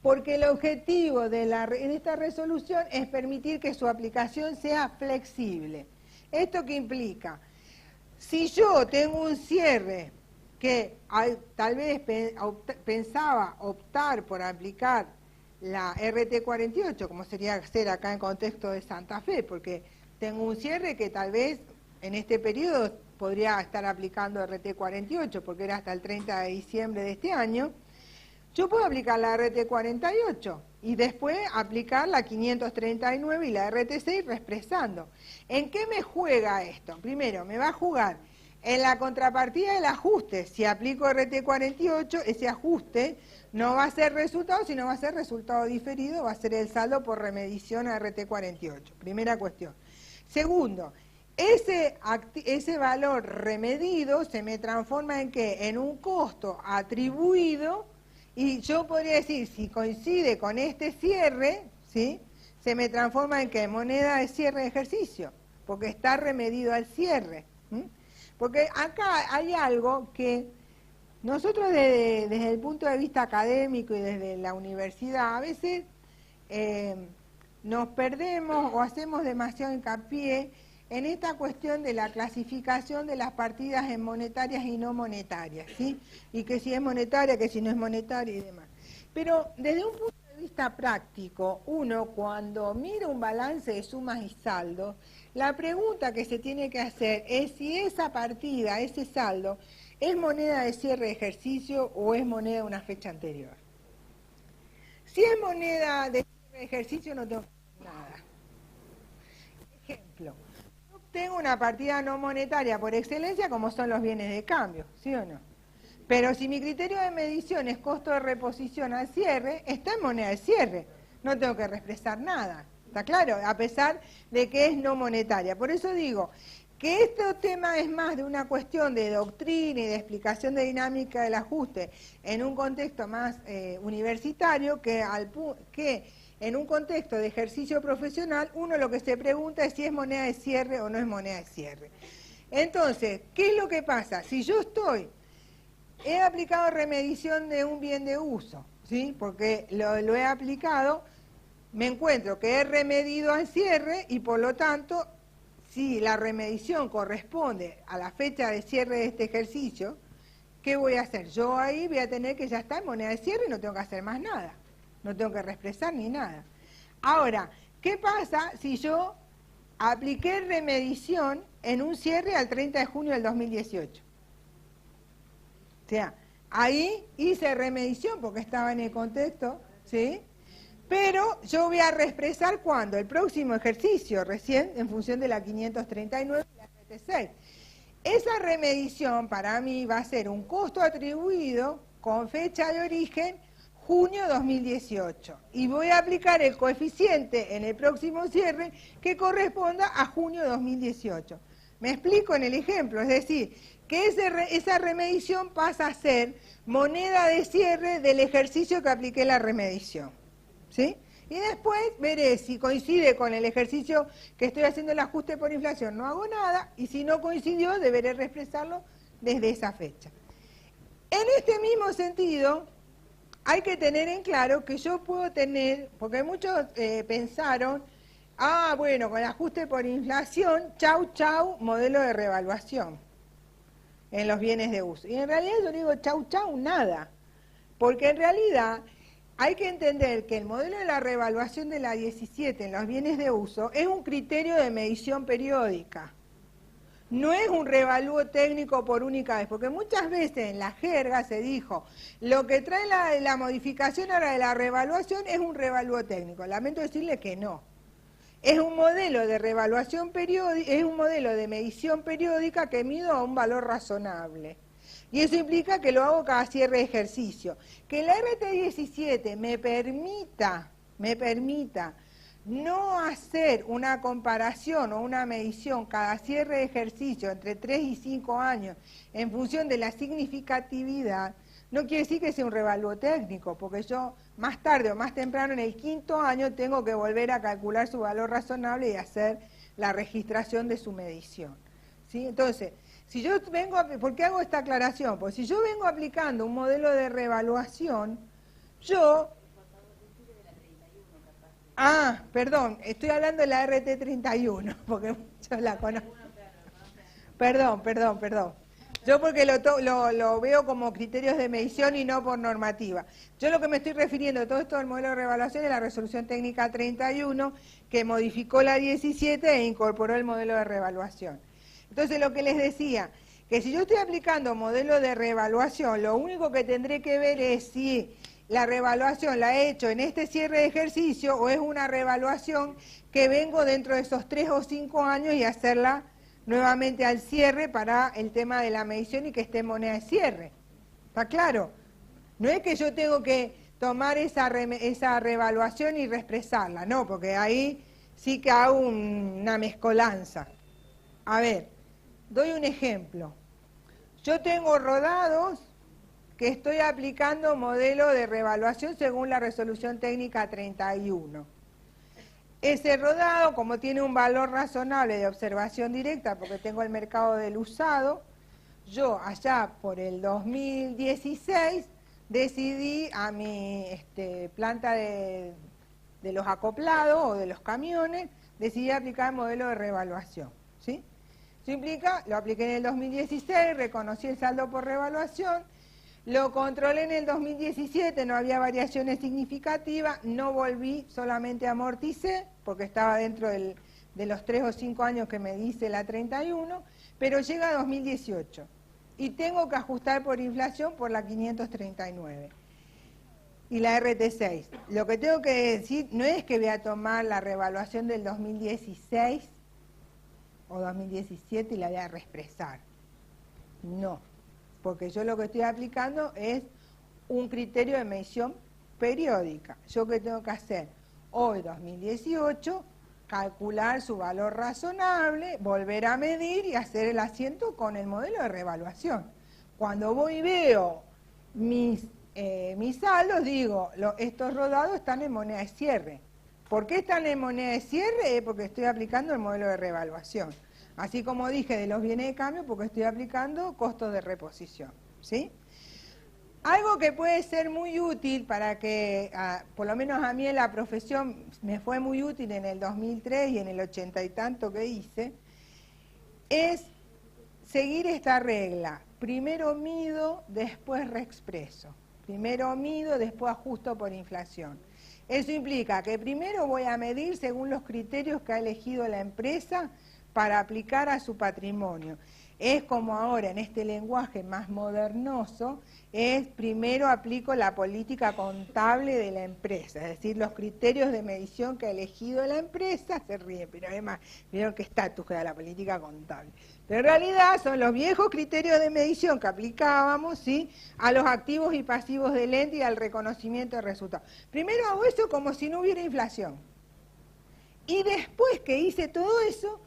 Porque el objetivo en esta resolución es permitir que su aplicación sea flexible. ¿Esto qué implica? Si yo tengo un cierre que tal vez pensaba optar por aplicar la RT48, como sería hacer acá en contexto de Santa Fe, porque tengo un cierre que tal vez en este periodo podría estar aplicando RT48, porque era hasta el 30 de diciembre de este año, yo puedo aplicar la RT48 y después aplicar la 539 y la RT6 reexpresando. ¿En qué me juega esto? Primero, me va a jugar en la contrapartida del ajuste. Si aplico RT48, ese ajuste no va a ser resultado, sino va a ser resultado diferido, va a ser el saldo por remedición a RT48. Primera cuestión. Segundo, ese valor remedido se me transforma en ¿qué? En un costo atribuido, y yo podría decir, si coincide con este cierre, ¿sí? Se me transforma en ¿qué? Moneda de cierre de ejercicio, porque está remedido al cierre. Porque acá hay algo que nosotros desde el punto de vista académico y desde la universidad a veces nos perdemos o hacemos demasiado hincapié en esta cuestión de la clasificación de las partidas en monetarias y no monetarias, ¿sí? Y que si es monetaria, que si no es monetaria y demás. Pero desde un punto de vista práctico, uno cuando mira un balance de sumas y saldos, la pregunta que se tiene que hacer es si esa partida, ese saldo, es moneda de cierre de ejercicio o es moneda de una fecha anterior. Si es moneda de cierre de ejercicio no tengo que hacer nada. Ejemplo, yo tengo una partida no monetaria por excelencia como son los bienes de cambio, ¿sí o no? Pero si mi criterio de medición es costo de reposición al cierre, está en moneda de cierre, no tengo que reexpresar nada, ¿está claro? A pesar de que es no monetaria. Por eso digo que este tema es más de una cuestión de doctrina y de explicación de dinámica del ajuste en un contexto más universitario que en un contexto de ejercicio profesional uno lo que se pregunta es si es moneda de cierre o no es moneda de cierre. Entonces, ¿qué es lo que pasa? Si yo he aplicado remedición de un bien de uso, ¿sí? Porque lo he aplicado, me encuentro que he remedido al cierre y por lo tanto, si la remedición corresponde a la fecha de cierre de este ejercicio, ¿qué voy a hacer? Yo ahí voy a tener que ya está en moneda de cierre y no tengo que hacer más nada, no tengo que reexpresar ni nada. Ahora, ¿qué pasa si yo apliqué remedición en un cierre al 30 de junio del 2018? O sea, ahí hice remedición porque estaba en el contexto, ¿sí? Pero yo voy a reexpresar ¿cuándo? El próximo ejercicio, recién, en función de la 539 y la 76. Esa remedición para mí va a ser un costo atribuido con fecha de origen junio 2018. Y voy a aplicar el coeficiente en el próximo cierre que corresponda a junio 2018. Me explico en el ejemplo, es decir, que esa remedición pasa a ser moneda de cierre del ejercicio que apliqué la remedición, ¿sí? Y después veré si coincide con el ejercicio que estoy haciendo el ajuste por inflación, no hago nada, y si no coincidió, deberé reexpresarlo desde esa fecha. En este mismo sentido, hay que tener en claro que yo puedo tener, porque muchos pensaron, bueno, con el ajuste por inflación, chau, chau, modelo de revaluación en los bienes de uso. Y en realidad yo digo chau, chau, nada. Porque en realidad hay que entender que el modelo de la revaluación de la 17 en los bienes de uso es un criterio de medición periódica. No es un revalúo técnico por única vez, porque muchas veces en la jerga se dijo, lo que trae la modificación ahora de la revaluación es un revalúo técnico. Lamento decirle que no. Es un modelo de revaluación periódica, es un modelo de medición periódica que mido a un valor razonable. Y eso implica que lo hago cada cierre de ejercicio. Que la RT17 me permita no hacer una comparación o una medición cada cierre de ejercicio entre 3 y 5 años en función de la significatividad, no quiere decir que sea un revalúo técnico, porque yo más tarde o más temprano en el 5.º año tengo que volver a calcular su valor razonable y hacer la registración de su medición, ¿sí? Entonces, si yo vengo, ¿por qué hago esta aclaración? Pues si yo vengo aplicando un modelo de revaluación, yo... perdón, estoy hablando de la RT31, porque yo la conozco. Perdón. Yo porque lo veo como criterios de medición y no por normativa. Yo lo que me estoy refiriendo a todo esto del modelo de revaluación es la resolución técnica 31 que modificó la 17 e incorporó el modelo de revaluación. Entonces lo que les decía, que si yo estoy aplicando modelo de revaluación, lo único que tendré que ver es si la revaluación la he hecho en este cierre de ejercicio o es una revaluación que vengo dentro de esos 3 o 5 años y hacerla nuevamente al cierre para el tema de la medición y que esté en moneda de cierre. ¿Está claro? No es que yo tengo que tomar esa revaluación y reexpresarla, no, porque ahí sí que hago una mezcolanza. A ver, doy un ejemplo. Yo tengo rodados que estoy aplicando modelo de revaluación según la resolución técnica 31. Ese rodado, como tiene un valor razonable de observación directa, porque tengo el mercado del usado, yo allá por el 2016 decidí a mi planta de los acoplados o de los camiones, decidí aplicar el modelo de revaluación, ¿sí? Eso implica, lo apliqué en el 2016, reconocí el saldo por revaluación, lo controlé en el 2017, no había variaciones significativas, no volví, solamente amorticé, porque estaba dentro de los 3 o 5 años que me dice la 31, pero llega 2018 y tengo que ajustar por inflación por la 539 y la RT6. Lo que tengo que decir no es que voy a tomar la revaluación del 2016 o 2017 y la voy a reexpresar, no. Porque yo lo que estoy aplicando es un criterio de medición periódica. ¿Yo qué tengo que hacer? Hoy, 2018, calcular su valor razonable, volver a medir y hacer el asiento con el modelo de revaluación. Cuando voy y veo mis saldos, digo, estos rodados están en moneda de cierre. ¿Por qué están en moneda de cierre? Porque estoy aplicando el modelo de revaluación. Así como dije de los bienes de cambio, porque estoy aplicando costos de reposición, ¿sí? Algo que puede ser muy útil para que, por lo menos a mí en la profesión, me fue muy útil en el 2003 y en el 80 y tanto que hice, es seguir esta regla. Primero mido, después reexpreso. Primero mido, después ajusto por inflación. Eso implica que primero voy a medir según los criterios que ha elegido la empresa para aplicar a su patrimonio. Es como ahora en este lenguaje más modernoso, es primero aplico la política contable de la empresa, es decir, los criterios de medición que ha elegido la empresa, se ríen, pero además, vieron qué estatus que da la política contable. Pero en realidad son los viejos criterios de medición que aplicábamos, ¿sí?, a los activos y pasivos del ente y al reconocimiento de resultados. Primero hago eso como si no hubiera inflación. Y después que hice todo eso,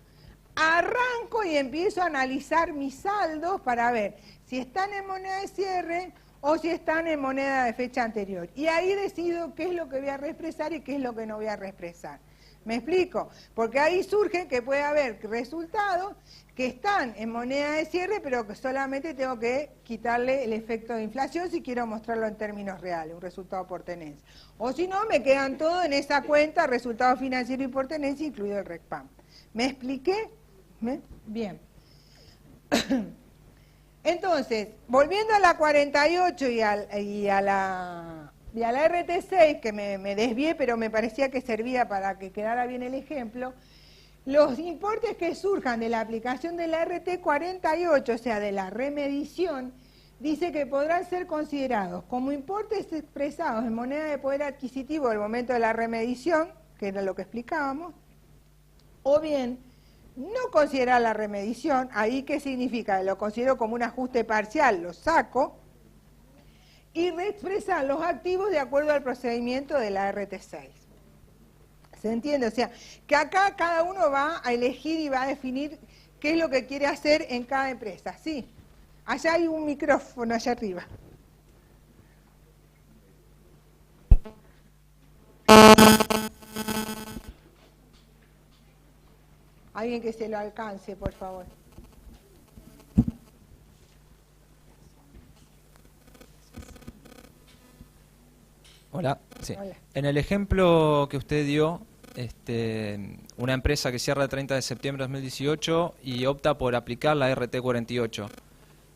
arranco y empiezo a analizar mis saldos para ver si están en moneda de cierre o si están en moneda de fecha anterior. Y ahí decido qué es lo que voy a reexpresar y qué es lo que no voy a reexpresar. ¿Me explico? Porque ahí surge que puede haber resultados que están en moneda de cierre, pero que solamente tengo que quitarle el efecto de inflación si quiero mostrarlo en términos reales, un resultado por tenencia. O si no, me quedan todo en esa cuenta, resultado financiero y por tenencia, incluido el RECPAM. ¿Me expliqué? Bien. Entonces, volviendo a la 48 y a la RT6, que me desvié, pero me parecía que servía para que quedara bien el ejemplo, los importes que surjan de la aplicación de la RT48, o sea, de la remedición, dice que podrán ser considerados como importes expresados en moneda de poder adquisitivo al momento de la remedición, que era lo que explicábamos, o bien no considerar la remedición. Ahí, ¿qué significa? Lo considero como un ajuste parcial, lo saco, y reexpresar los activos de acuerdo al procedimiento de la RT6. ¿Se entiende? O sea, que acá cada uno va a elegir y va a definir qué es lo que quiere hacer en cada empresa. Sí, allá hay un micrófono, allá arriba. Alguien que se lo alcance, por favor. Hola. Sí. Hola. En el ejemplo que usted dio, una empresa que cierra el 30 de septiembre de 2018 y opta por aplicar la RT48,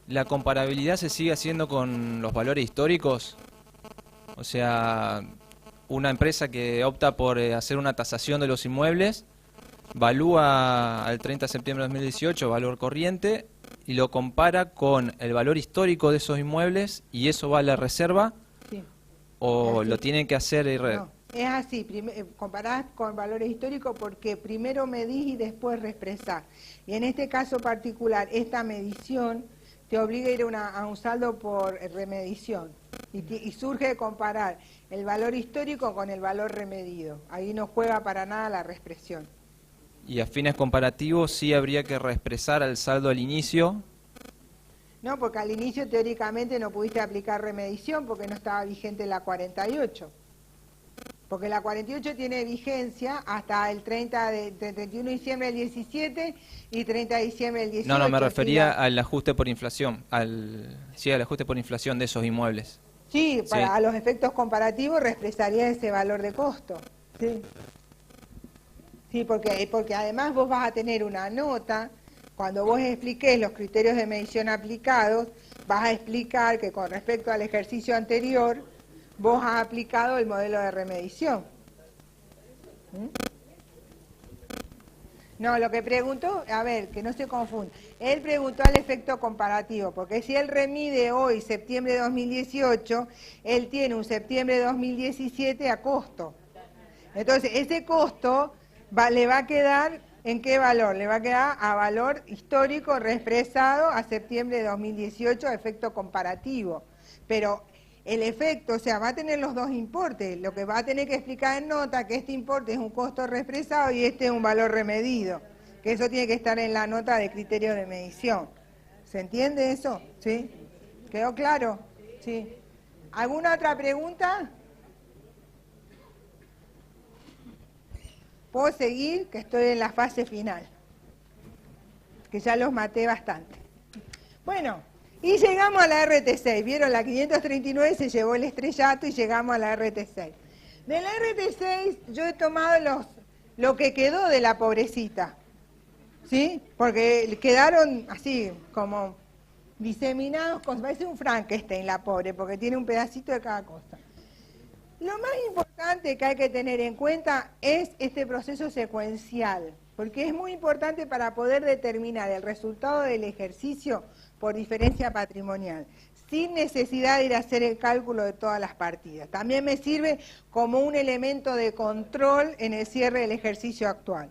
¿la comparabilidad se sigue haciendo con los valores históricos? O sea, una empresa que opta por hacer una tasación de los inmuebles, valúa al 30 de septiembre de 2018 valor corriente y lo compara con el valor histórico de esos inmuebles y eso va a la reserva. Sí. o Así. lo tienen que hacer No, es así, comparás con valores históricos porque primero medís y después reexpresás. Y en este caso particular, esta medición te obliga a ir a un saldo por remedición. Y surge de comparar el valor histórico con el valor remedido. Ahí no juega para nada la reexpresión. y a fines comparativos sí habría que reexpresar el saldo al inicio. No, porque al inicio teóricamente no pudiste aplicar remedición porque no estaba vigente la 48. Porque la 48 tiene vigencia hasta el 31 de diciembre del 17 y 30 de diciembre del 18. No, me refería ¿sí? al ajuste por inflación, al ajuste por inflación de esos inmuebles. Sí, Sí. para a los efectos comparativos reexpresaría ese valor de costo. Sí, sí porque además vos vas a tener una nota, cuando vos expliques los criterios de medición aplicados, vas a explicar que con respecto al ejercicio anterior, vos has aplicado el modelo de remedición. No, lo que preguntó, a ver, que no se confunda, él preguntó al efecto comparativo, porque si él remide hoy, septiembre de 2018, él tiene un septiembre de 2017 a costo. Entonces, ese costo le va a quedar, ¿en qué valor? Le va a quedar a valor histórico reexpresado a septiembre de 2018 a efecto comparativo. Pero el efecto, o sea, va a tener los dos importes. Lo que va a tener que explicar en nota que este importe es un costo reexpresado y este es un valor remedido. Que eso tiene que estar en la nota de criterio de medición. ¿Se entiende eso? ¿Sí? ¿Quedó claro? ¿Sí? ¿Alguna otra pregunta? Puedo seguir, que estoy en la fase final, que ya los maté bastante. Bueno, y llegamos a la RT6. ¿Vieron? La 539 se llevó el estrellato y llegamos a la RT6. De la RT6 yo he tomado lo que quedó de la pobrecita, ¿sí? Porque quedaron así, como diseminados, parece un Frankenstein la pobre, porque tiene un pedacito de cada cosa. Lo más importante que hay que tener en cuenta es este proceso secuencial, porque es muy importante para poder determinar el resultado del ejercicio por diferencia patrimonial, sin necesidad de ir a hacer el cálculo de todas las partidas. También me sirve como un elemento de control en el cierre del ejercicio actual.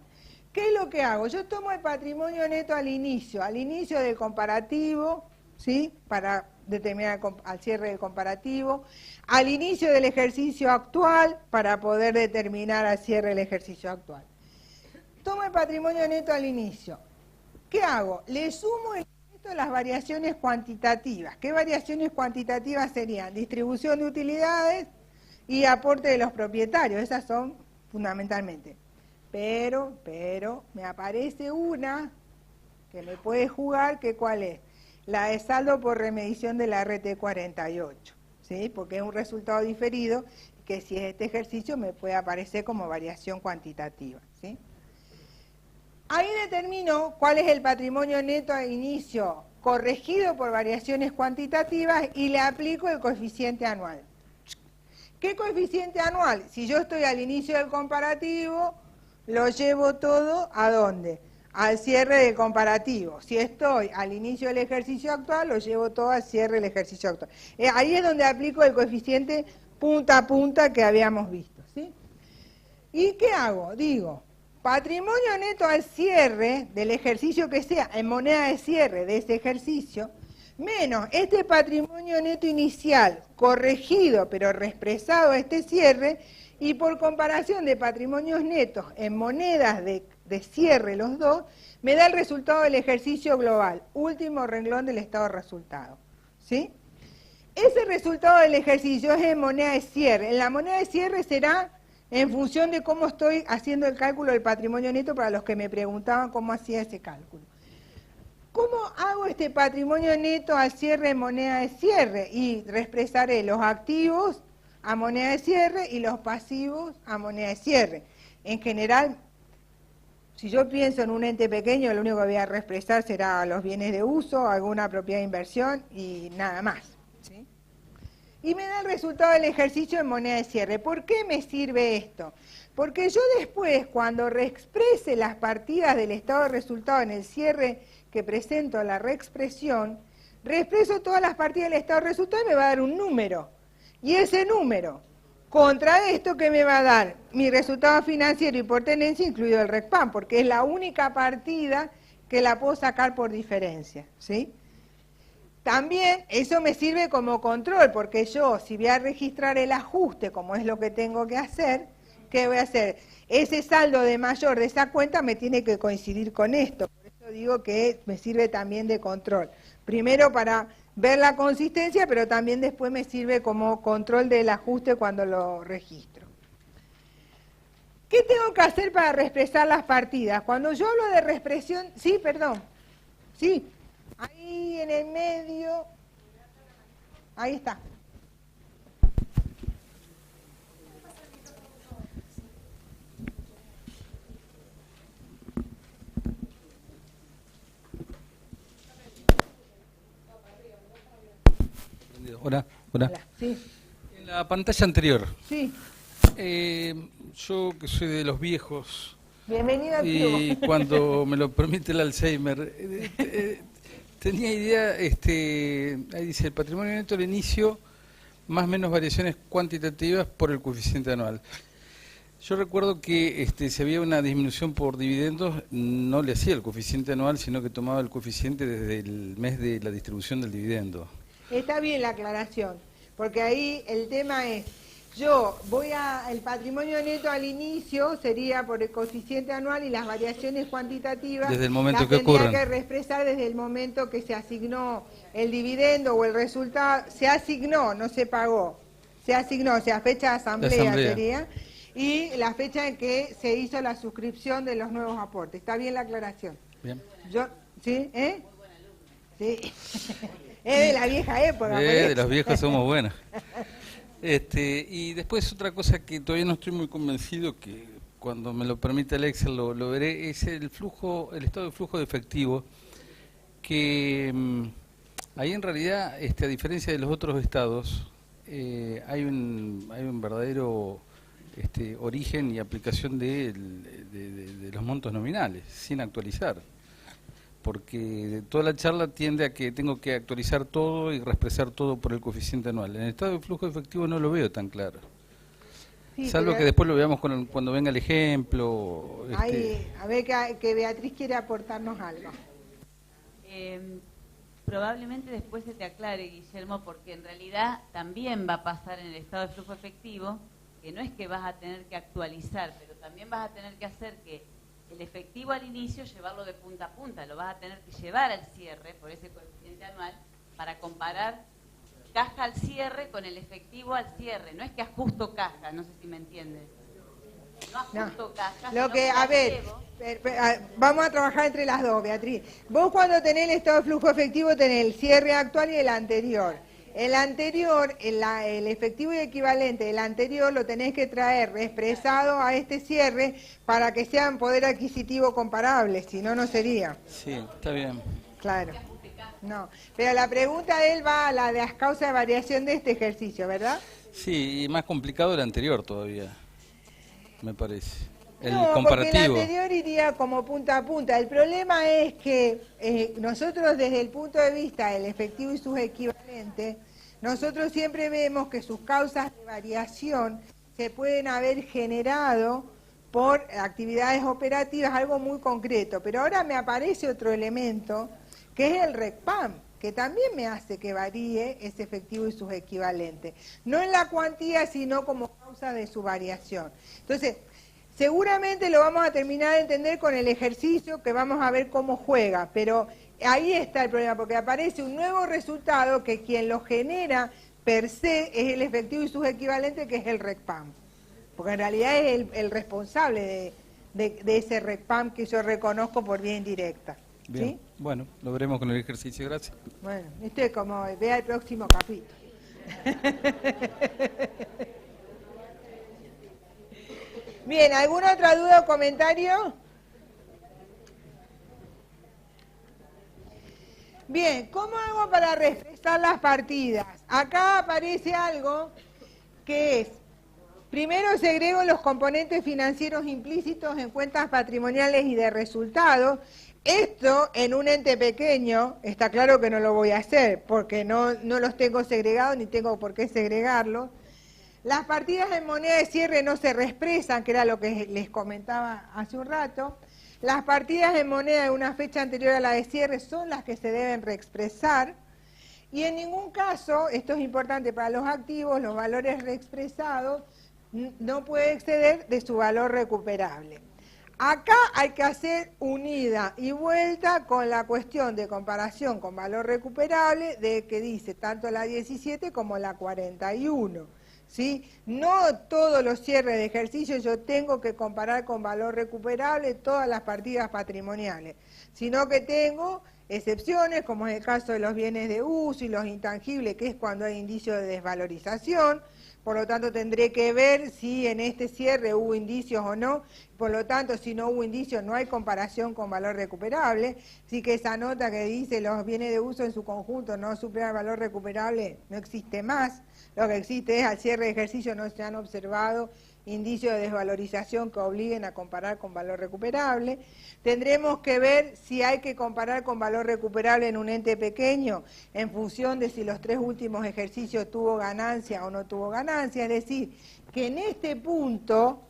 ¿Qué es lo que hago? Yo tomo el patrimonio neto al inicio del comparativo, ¿sí? Para determinar al cierre del comparativo, al inicio del ejercicio actual para poder determinar al cierre del ejercicio actual. Tomo el patrimonio neto al inicio. ¿Qué hago? Le sumo el neto a las variaciones cuantitativas. ¿Qué variaciones cuantitativas serían? Distribución de utilidades y aporte de los propietarios. Esas son fundamentalmente. Pero, me aparece una que me puede jugar, que ¿cuál es? La de saldo por remedición de la RT48, ¿sí? Porque es un resultado diferido que si es este ejercicio me puede aparecer como variación cuantitativa, ¿sí? Ahí determino cuál es el patrimonio neto a inicio corregido por variaciones cuantitativas y le aplico el coeficiente anual. ¿Qué coeficiente anual? Si yo estoy al inicio del comparativo, lo llevo todo ¿a dónde? Al cierre del comparativo. Si estoy al inicio del ejercicio actual, lo llevo todo al cierre del ejercicio actual. Ahí es donde aplico el coeficiente punta a punta que habíamos visto, ¿sí? ¿Y qué hago? Digo, patrimonio neto al cierre del ejercicio que sea, en moneda de cierre de ese ejercicio, menos este patrimonio neto inicial, corregido pero reexpresado a este cierre, y por comparación de patrimonios netos en monedas de cierre los dos, me da el resultado del ejercicio global, último renglón del estado de resultado, ¿sí? Ese resultado del ejercicio es en moneda de cierre. En la moneda de cierre será en función de cómo estoy haciendo el cálculo del patrimonio neto para los que me preguntaban cómo hacía ese cálculo. ¿Cómo hago este patrimonio neto al cierre en moneda de cierre? Y reexpresaré los activos a moneda de cierre y los pasivos a moneda de cierre. En general, si yo pienso en un ente pequeño, lo único que voy a reexpresar será los bienes de uso, alguna propiedad de inversión y nada más, ¿sí? Y me da el resultado del ejercicio en moneda de cierre. ¿Por qué me sirve esto? Porque yo después, cuando reexprese las partidas del estado de resultado en el cierre que presento la reexpresión, reexpreso todas las partidas del estado de resultado y me va a dar un número. Y ese número, contra esto, ¿qué me va a dar? Mi resultado financiero y por tenencia, incluido el RECPAM, porque es la única partida que la puedo sacar por diferencia, ¿sí? También eso me sirve como control, porque yo, si voy a registrar el ajuste, como es lo que tengo que hacer, ¿qué voy a hacer? Ese saldo de mayor de esa cuenta me tiene que coincidir con esto. Por eso digo que me sirve también de control. Primero para ver la consistencia, pero también después me sirve como control del ajuste cuando lo registro. ¿Qué tengo que hacer para reexpresar las partidas? Cuando yo hablo de reexpresión, sí, perdón, sí, ahí en el medio, ahí está. Hola, hola. Hola, sí, En la pantalla anterior, sí, yo que soy de los viejos bienvenido al y club. cuando me lo permite el Alzheimer, tenía idea, ahí dice el patrimonio neto al inicio, más o menos variaciones cuantitativas por el coeficiente anual. Yo recuerdo que si había una disminución por dividendos, no le hacía el coeficiente anual, sino que tomaba el coeficiente desde el mes de la distribución del dividendo. Está bien la aclaración, porque ahí el tema es, el patrimonio neto al inicio sería por el coeficiente anual y las variaciones cuantitativas Desde el momento las que tendría ocurran. que reexpresar desde el momento que se asignó el dividendo o el resultado, se asignó, no se pagó, se asignó, o sea, fecha de asamblea sería, y la fecha en que se hizo la suscripción de los nuevos aportes. ¿Está bien la aclaración? Bien. ¿Sí? Sí. Es de la vieja época. De los viejos somos buenos. Y después otra cosa que todavía no estoy muy convencido, que cuando me lo permite el Excel lo veré, es el estado de flujo de efectivo, que ahí en realidad, a diferencia de los otros estados, hay un verdadero origen y aplicación de los montos nominales, sin actualizar. Porque toda la charla tiende a que tengo que actualizar todo y reexpresar todo por el coeficiente anual. En el estado de flujo efectivo no lo veo tan claro. Sí, salvo que después lo veamos cuando venga el ejemplo. Ahí, a ver que Beatriz quiere aportarnos algo. Probablemente después se te aclare, Guillermo, porque en realidad también va a pasar en el estado de flujo efectivo, que no es que vas a tener que actualizar, pero también vas a tener que hacer que el efectivo al inicio, llevarlo de punta a punta, lo vas a tener que llevar al cierre, por ese coeficiente anual, para comparar caja al cierre con el efectivo al cierre. No es que ajusto caja, no sé si me entiendes. No ajusto caja. Lo que, a ver, vamos a trabajar entre las dos, Beatriz. Vos cuando tenés el estado de flujo efectivo tenés el cierre actual y el anterior. El anterior, el efectivo y equivalente del anterior lo tenés que traer reexpresado a este cierre para que sean poder adquisitivo comparables, si no, no sería. Sí, está bien. Claro. No, pero la pregunta de él va a la de las causas de variación de este ejercicio, ¿verdad? Sí, y más complicado el anterior todavía, me parece. El no, comparativo. Porque el anterior iría como punta a punta. El problema es que nosotros desde el punto de vista del efectivo y sus equivalentes, nosotros siempre vemos que sus causas de variación se pueden haber generado por actividades operativas, algo muy concreto. Pero ahora me aparece otro elemento, que es el RECPAM, que también me hace que varíe ese efectivo y sus equivalentes. No en la cuantía, sino como causa de su variación. Entonces, seguramente lo vamos a terminar de entender con el ejercicio, que vamos a ver cómo juega, pero ahí está el problema, porque aparece un nuevo resultado que quien lo genera per se es el efectivo y sus equivalentes, que es el RECPAM, porque en realidad es el responsable de ese RECPAM que yo reconozco por vía indirecta. Bien, ¿sí? Bueno, lo veremos con el ejercicio, gracias. Bueno, esto es como, vea el próximo capítulo. Bien, ¿alguna otra duda o comentario? Bien, ¿cómo hago para reexpresar las partidas? Acá aparece algo que es, primero segrego los componentes financieros implícitos en cuentas patrimoniales y de resultados. Esto en un ente pequeño está claro que no lo voy a hacer porque no los tengo segregados ni tengo por qué segregarlos. Las partidas en moneda de cierre no se reexpresan, que era lo que les comentaba hace un rato. Las partidas en moneda de una fecha anterior a la de cierre son las que se deben reexpresar. Y en ningún caso, esto es importante para los activos, los valores reexpresados no puede exceder de su valor recuperable. Acá hay que hacer un ida y vuelta con la cuestión de comparación con valor recuperable de que dice tanto la 17 como la 41. ¿Sí? No todos los cierres de ejercicio yo tengo que comparar con valor recuperable todas las partidas patrimoniales, sino que tengo excepciones, como es el caso de los bienes de uso y los intangibles, que es cuando hay indicio de desvalorización. Por lo tanto, tendré que ver si en este cierre hubo indicios o no. Por lo tanto, si no hubo indicios, no hay comparación con valor recuperable. Así que esa nota que dice los bienes de uso en su conjunto no superan el valor recuperable no existe más. Lo que existe es al cierre de ejercicio no se han observado indicios de desvalorización que obliguen a comparar con valor recuperable. Tendremos que ver si hay que comparar con valor recuperable en un ente pequeño en función de si los 3 últimos ejercicios tuvo ganancia o no tuvo ganancia. Es decir, que en este punto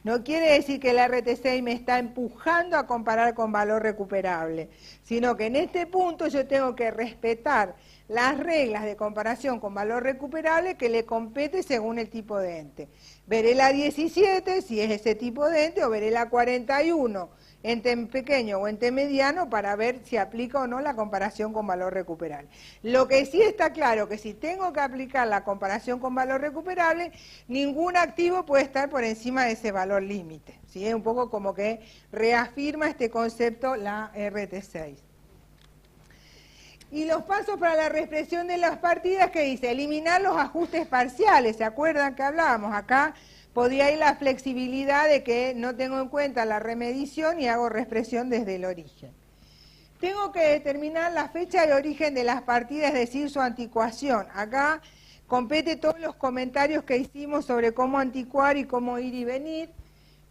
no quiere decir que la RT6 me está empujando a comparar con valor recuperable, sino que en este punto yo tengo que respetar las reglas de comparación con valor recuperable que le compete según el tipo de ente. Veré la 17 si es ese tipo de ente o veré la 41, ente pequeño o ente mediano, para ver si aplica o no la comparación con valor recuperable. Lo que sí está claro que si tengo que aplicar la comparación con valor recuperable, ningún activo puede estar por encima de ese valor límite. ¿Sí? Es un poco como que reafirma este concepto la RT6. Y los pasos para la reexpresión de las partidas, que dice, eliminar los ajustes parciales. ¿Se acuerdan que hablábamos? Acá podía ir la flexibilidad de que no tengo en cuenta la remedición y hago reexpresión desde el origen. Tengo que determinar la fecha de origen de las partidas, es decir, su anticuación. Acá compete todos los comentarios que hicimos sobre cómo anticuar y cómo ir y venir.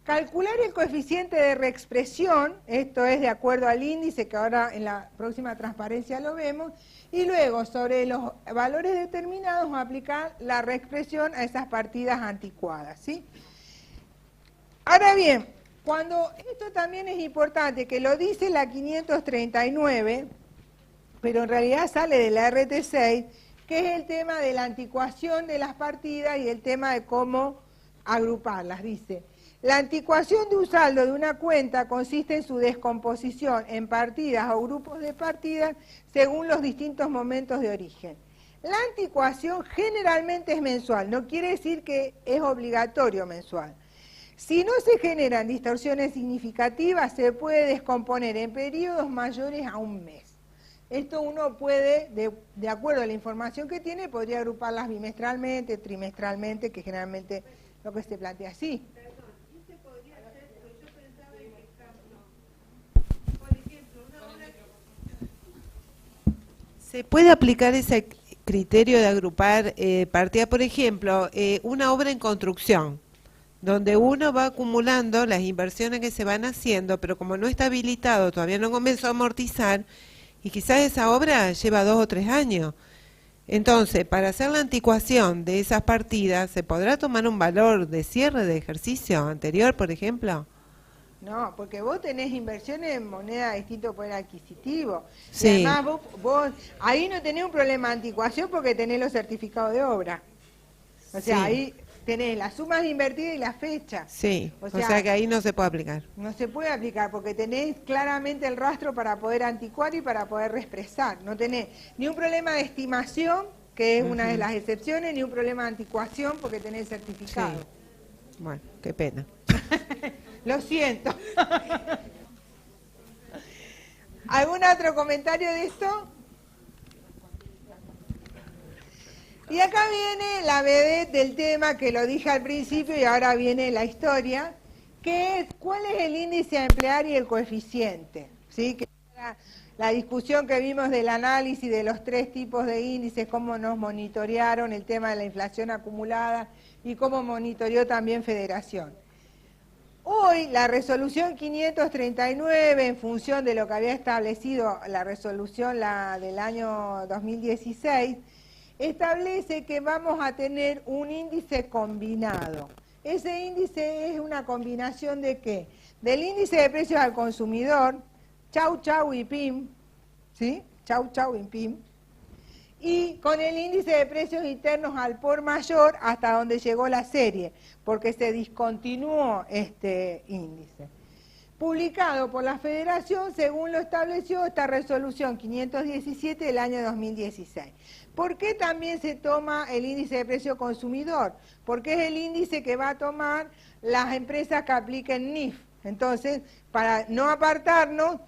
Calcular el coeficiente de reexpresión, esto es de acuerdo al índice, que ahora en la próxima transparencia lo vemos, y luego sobre los valores determinados aplicar la reexpresión a esas partidas anticuadas, ¿sí? Ahora bien, cuando esto también es importante, que lo dice la 539, pero en realidad sale de la RT6, que es el tema de la anticuación de las partidas y el tema de cómo agruparlas, dice. La anticuación de un saldo de una cuenta consiste en su descomposición en partidas o grupos de partidas según los distintos momentos de origen. La anticuación generalmente es mensual, no quiere decir que es obligatorio mensual. Si no se generan distorsiones significativas, se puede descomponer en periodos mayores a un mes. Esto uno puede, de acuerdo a la información que tiene, podría agruparlas bimestralmente, trimestralmente, que generalmente lo que se plantea así. ¿Se puede aplicar ese criterio de agrupar partidas? Por ejemplo, una obra en construcción, donde uno va acumulando las inversiones que se van haciendo, pero como no está habilitado, todavía no comenzó a amortizar, y quizás esa obra lleva 2 o 3 años. Entonces, para hacer la anticuación de esas partidas, ¿se podrá tomar un valor de cierre de ejercicio anterior, por ejemplo? No, porque vos tenés inversiones en moneda de distinto poder adquisitivo. Sí. Y además vos ahí no tenés un problema de anticuación porque tenés los certificados de obra. O sea, Sí. ahí tenés las sumas invertidas y la fecha. Sí, O o sea, sea que ahí no se puede aplicar. No se puede aplicar porque tenés claramente el rastro para poder anticuar y para poder reexpresar. No tenés ni un problema de estimación, que es una de las excepciones, ni un problema de anticuación porque tenés certificado. Sí. Bueno, qué pena. Lo siento. ¿Algún otro comentario de esto? Y acá viene la vedette del tema que lo dije al principio y ahora viene la historia, que es cuál es el índice a emplear y el coeficiente. ¿Sí? Que era la discusión que vimos del análisis de los 3 tipos de índices, cómo nos monitorearon el tema de la inflación acumulada y cómo monitoreó también Federación. Hoy la resolución 539, en función de lo que había establecido la resolución del año 2016, establece que vamos a tener un índice combinado. Ese índice es una combinación ¿de qué? Del índice de precios al consumidor, chau chau y PIM, ¿sí? Chau chau y PIM, y con el índice de precios internos al por mayor hasta donde llegó la serie, porque se discontinuó este índice. Publicado por la Federación según lo estableció esta resolución 517 del año 2016. ¿Por qué también se toma el índice de precio consumidor? Porque es el índice que va a tomar las empresas que apliquen NIF. Entonces, para no apartarnos,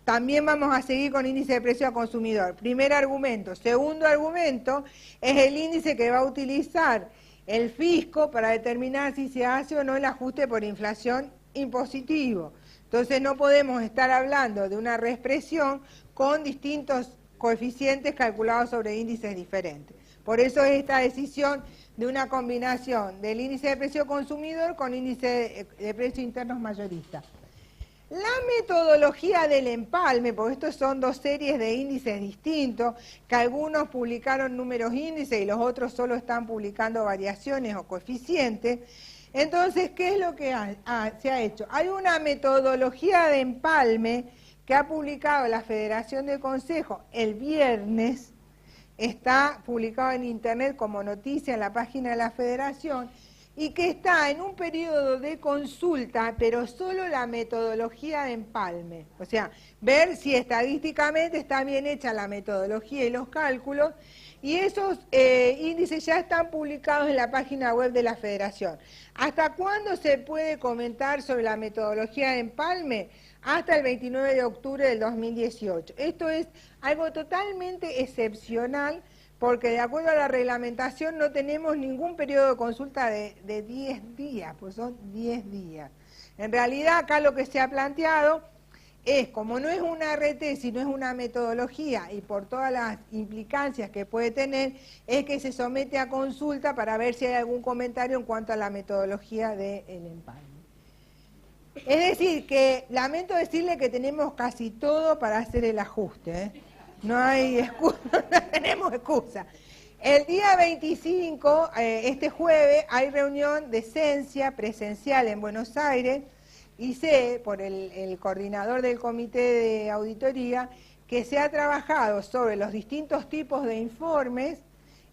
también vamos a seguir con índice de precio al consumidor. Primer argumento. Segundo argumento es el índice que va a utilizar el fisco para determinar si se hace o no el ajuste por inflación impositivo. Entonces no podemos estar hablando de una reexpresión con distintos coeficientes calculados sobre índices diferentes. Por eso es esta decisión de una combinación del índice de precio consumidor con índice de precios internos mayoristas. La metodología del empalme, porque estos son dos series de índices distintos, que algunos publicaron números índices y los otros solo están publicando variaciones o coeficientes. Entonces, ¿qué es lo que se ha hecho? Hay una metodología de empalme que ha publicado la Federación de Consejos el viernes, está publicado en internet como noticia en la página de la Federación, y que está en un periodo de consulta, pero solo la metodología de empalme. O sea, ver si estadísticamente está bien hecha la metodología y los cálculos, y esos índices ya están publicados en la página web de la Federación. ¿Hasta cuándo se puede comentar sobre la metodología de empalme? Hasta el 29 de octubre del 2018. Esto es algo totalmente excepcional, porque de acuerdo a la reglamentación no tenemos ningún periodo de consulta de 10 días, pues son 10 días. En realidad acá lo que se ha planteado es, como no es una RT, sino es una metodología, y por todas las implicancias que puede tener, es que se somete a consulta para ver si hay algún comentario en cuanto a la metodología del empalme. Es decir, que lamento decirle que tenemos casi todo para hacer el ajuste, ¿eh? No hay excusa, no tenemos excusa. El día 25, este jueves, hay reunión de Cencia presencial en Buenos Aires, y sé, por el coordinador del comité de auditoría, que se ha trabajado sobre los distintos tipos de informes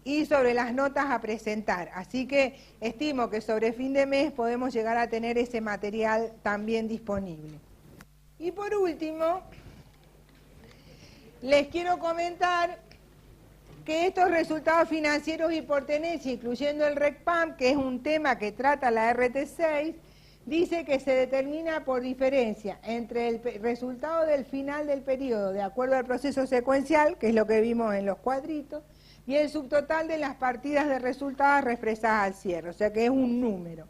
y sobre las notas a presentar. Así que estimo que sobre fin de mes podemos llegar a tener ese material también disponible. Y por último, les quiero comentar que estos resultados financieros y por tenencia, incluyendo el RECPAM, que es un tema que trata la RT6, dice que se determina por diferencia entre el resultado del final del periodo, de acuerdo al proceso secuencial, que es lo que vimos en los cuadritos, y el subtotal de las partidas de resultados reexpresadas al cierre, o sea que es un número.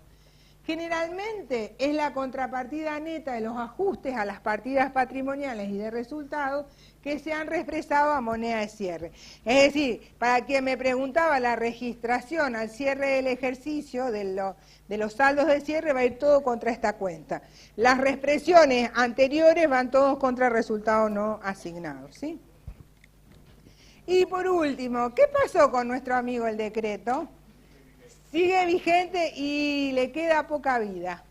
Generalmente es la contrapartida neta de los ajustes a las partidas patrimoniales y de resultados que se han reexpresado a moneda de cierre. Es decir, para quien me preguntaba, la registración al cierre del ejercicio de los saldos de cierre va a ir todo contra esta cuenta. Las reexpresiones anteriores van todos contra resultados no asignados, ¿sí? Y por último, ¿qué pasó con nuestro amigo el decreto? Sigue vigente y le queda poca vida,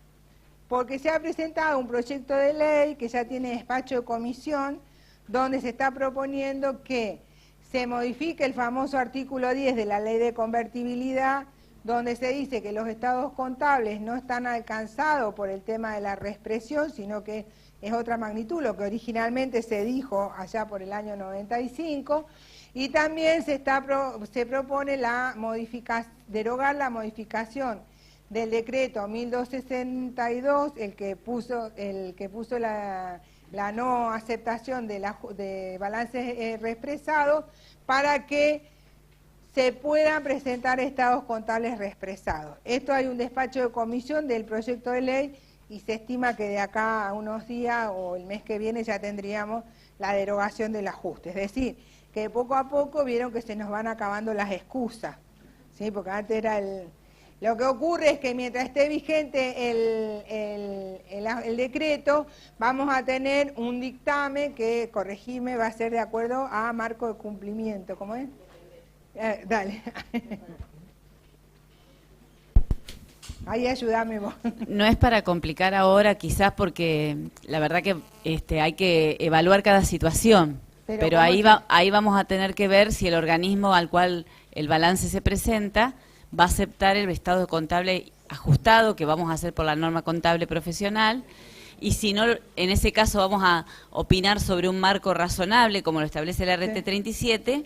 porque se ha presentado un proyecto de ley que ya tiene despacho de comisión, donde se está proponiendo que se modifique el famoso artículo 10 de la ley de convertibilidad, donde se dice que los estados contables no están alcanzados por el tema de la reexpresión, sino que es otra magnitud, lo que originalmente se dijo allá por el año 95, y también se propone derogar la modificación del decreto 1262, el que puso la no aceptación de balances reexpresados, para que se puedan presentar estados contables reexpresados. Esto hay un despacho de comisión del proyecto de ley y se estima que de acá a unos días o el mes que viene ya tendríamos la derogación del ajuste. Es decir, que poco a poco vieron que se nos van acabando las excusas, ¿sí? Porque antes era Lo que ocurre es que mientras esté vigente el decreto, vamos a tener un dictamen que, corregime, va a ser de acuerdo a marco de cumplimiento. ¿Cómo es? Dale. Ahí ayúdame vos. No es para complicar ahora, quizás porque la verdad que hay que evaluar cada situación. Pero ahí vamos a tener que ver si el organismo al cual el balance se presenta va a aceptar el estado contable ajustado que vamos a hacer por la norma contable profesional, y si no, en ese caso vamos a opinar sobre un marco razonable como lo establece el RT37,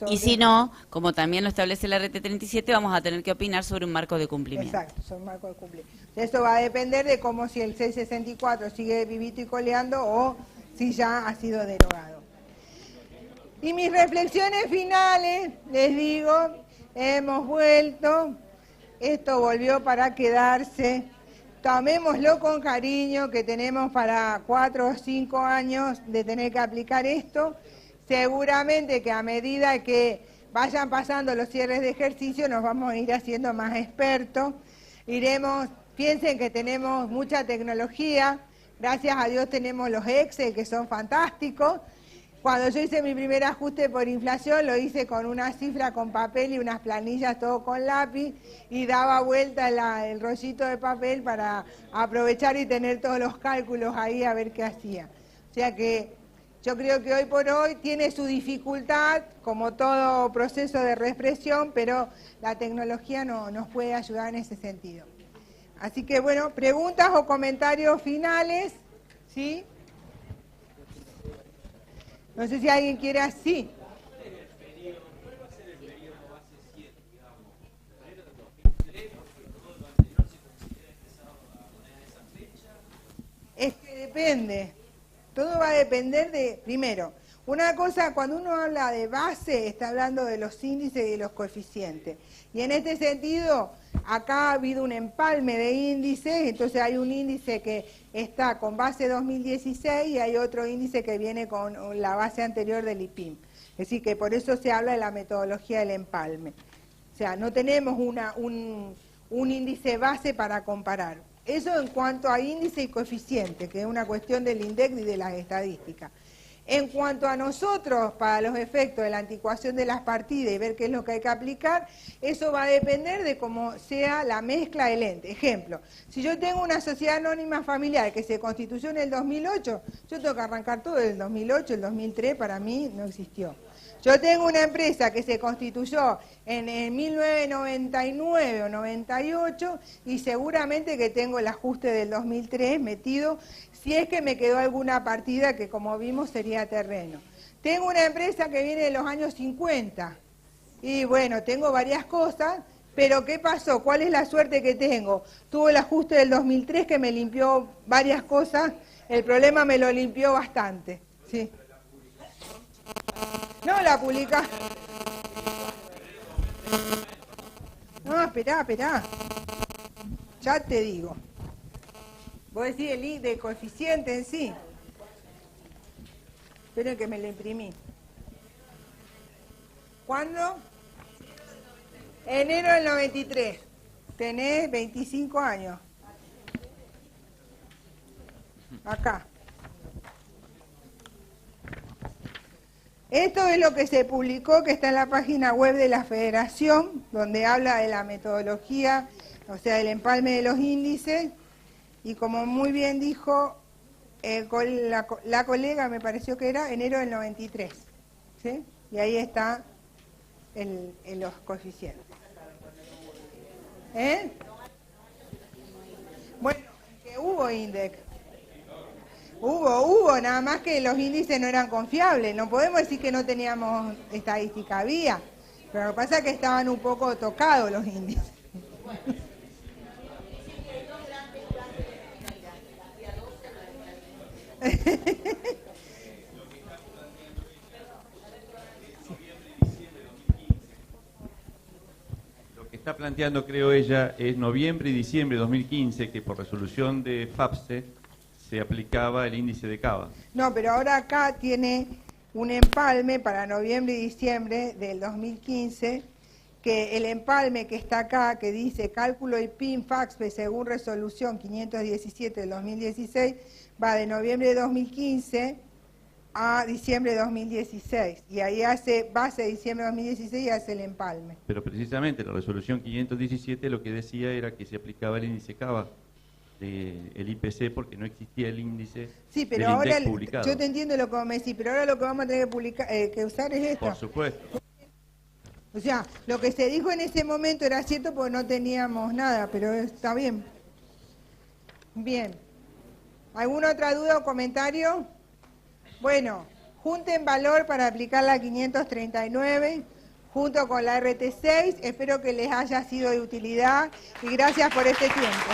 y si no, como también lo establece el RT37, vamos a tener que opinar sobre un marco de cumplimiento. Exacto, sobre un marco de cumplimiento. Eso va a depender de cómo, si el 664 sigue vivito y coleando o si ya ha sido derogado. Y mis reflexiones finales, les digo, hemos vuelto, esto volvió para quedarse, tomémoslo con cariño, que tenemos para 4 o 5 años de tener que aplicar esto. Seguramente que a medida que vayan pasando los cierres de ejercicio nos vamos a ir haciendo más expertos, piensen que tenemos mucha tecnología, gracias a Dios tenemos los Excel que son fantásticos. Cuando yo hice mi primer ajuste por inflación, lo hice con una cifra con papel y unas planillas, todo con lápiz, y daba vuelta el rollito de papel para aprovechar y tener todos los cálculos ahí a ver qué hacía. O sea que yo creo que hoy por hoy tiene su dificultad, como todo proceso de reexpresión, pero la tecnología nos puede ayudar en ese sentido. Así que bueno, preguntas o comentarios finales, ¿sí? No sé si alguien quiere así. Es que depende. Todo va a depender de, primero, una cosa, cuando uno habla de base, está hablando de los índices y de los coeficientes. Y en este sentido, acá ha habido un empalme de índices, entonces hay un índice que está con base 2016 y hay otro índice que viene con la base anterior del IPIM. Es decir, que por eso se habla de la metodología del empalme. O sea, no tenemos un índice base para comparar. Eso en cuanto a índice y coeficiente, que es una cuestión del INDEC y de las estadísticas. En cuanto a nosotros, para los efectos de la anticuación de las partidas y ver qué es lo que hay que aplicar, eso va a depender de cómo sea la mezcla del ente. Ejemplo, si yo tengo una sociedad anónima familiar que se constituyó en el 2008, yo tengo que arrancar todo del 2008, el 2003 para mí no existió. Yo tengo una empresa que se constituyó en 1999 o 98 y seguramente que tengo el ajuste del 2003 metido, si es que me quedó alguna partida que, como vimos, sería terreno. Tengo una empresa que viene de los años 50 y bueno, tengo varias cosas, pero ¿qué pasó? ¿Cuál es la suerte que tengo? Tuvo el ajuste del 2003 que me limpió varias cosas, el problema me lo limpió bastante, ¿sí? No, la publica. No, esperá. Ya te digo. Vos decís el I de coeficiente en sí. Esperen que me lo imprimí. ¿Cuándo? Enero del 93. Tenés 25 años. Acá. Esto es lo que se publicó, que está en la página web de la Federación, donde habla de la metodología, o sea, del empalme de los índices, y como muy bien dijo la colega, me pareció que era enero del 93, ¿sí? Y ahí está los coeficientes. Bueno, que hubo INDEC. Hubo, nada más que los índices no eran confiables. No podemos decir que no teníamos estadística, había. Pero lo que pasa es que estaban un poco tocados los índices. Lo que está planteando, creo ella, es noviembre y diciembre de 2015, que por resolución de FAPSE se aplicaba el índice de Cava. No, pero ahora acá tiene un empalme para noviembre y diciembre del 2015 que el empalme que está acá, que dice cálculo y PIN FAXPE según resolución 517 del 2016, va de noviembre de 2015 a diciembre de 2016. Y ahí hace base de diciembre de 2016 y hace el empalme. Pero precisamente la resolución 517 lo que decía era que se aplicaba el índice CAVA del IPC porque no existía el índice Sí, pero del ahora INDEC publicado. yo te entiendo lo que vos me decís, pero ahora lo que vamos a tener que, que usar es esto. Por supuesto. O sea, lo que se dijo en ese momento era cierto porque no teníamos nada, pero está bien. Bien. ¿Alguna otra duda o comentario? Bueno, junten valor para aplicar la 539 junto con la RT6. Espero que les haya sido de utilidad y gracias por este tiempo.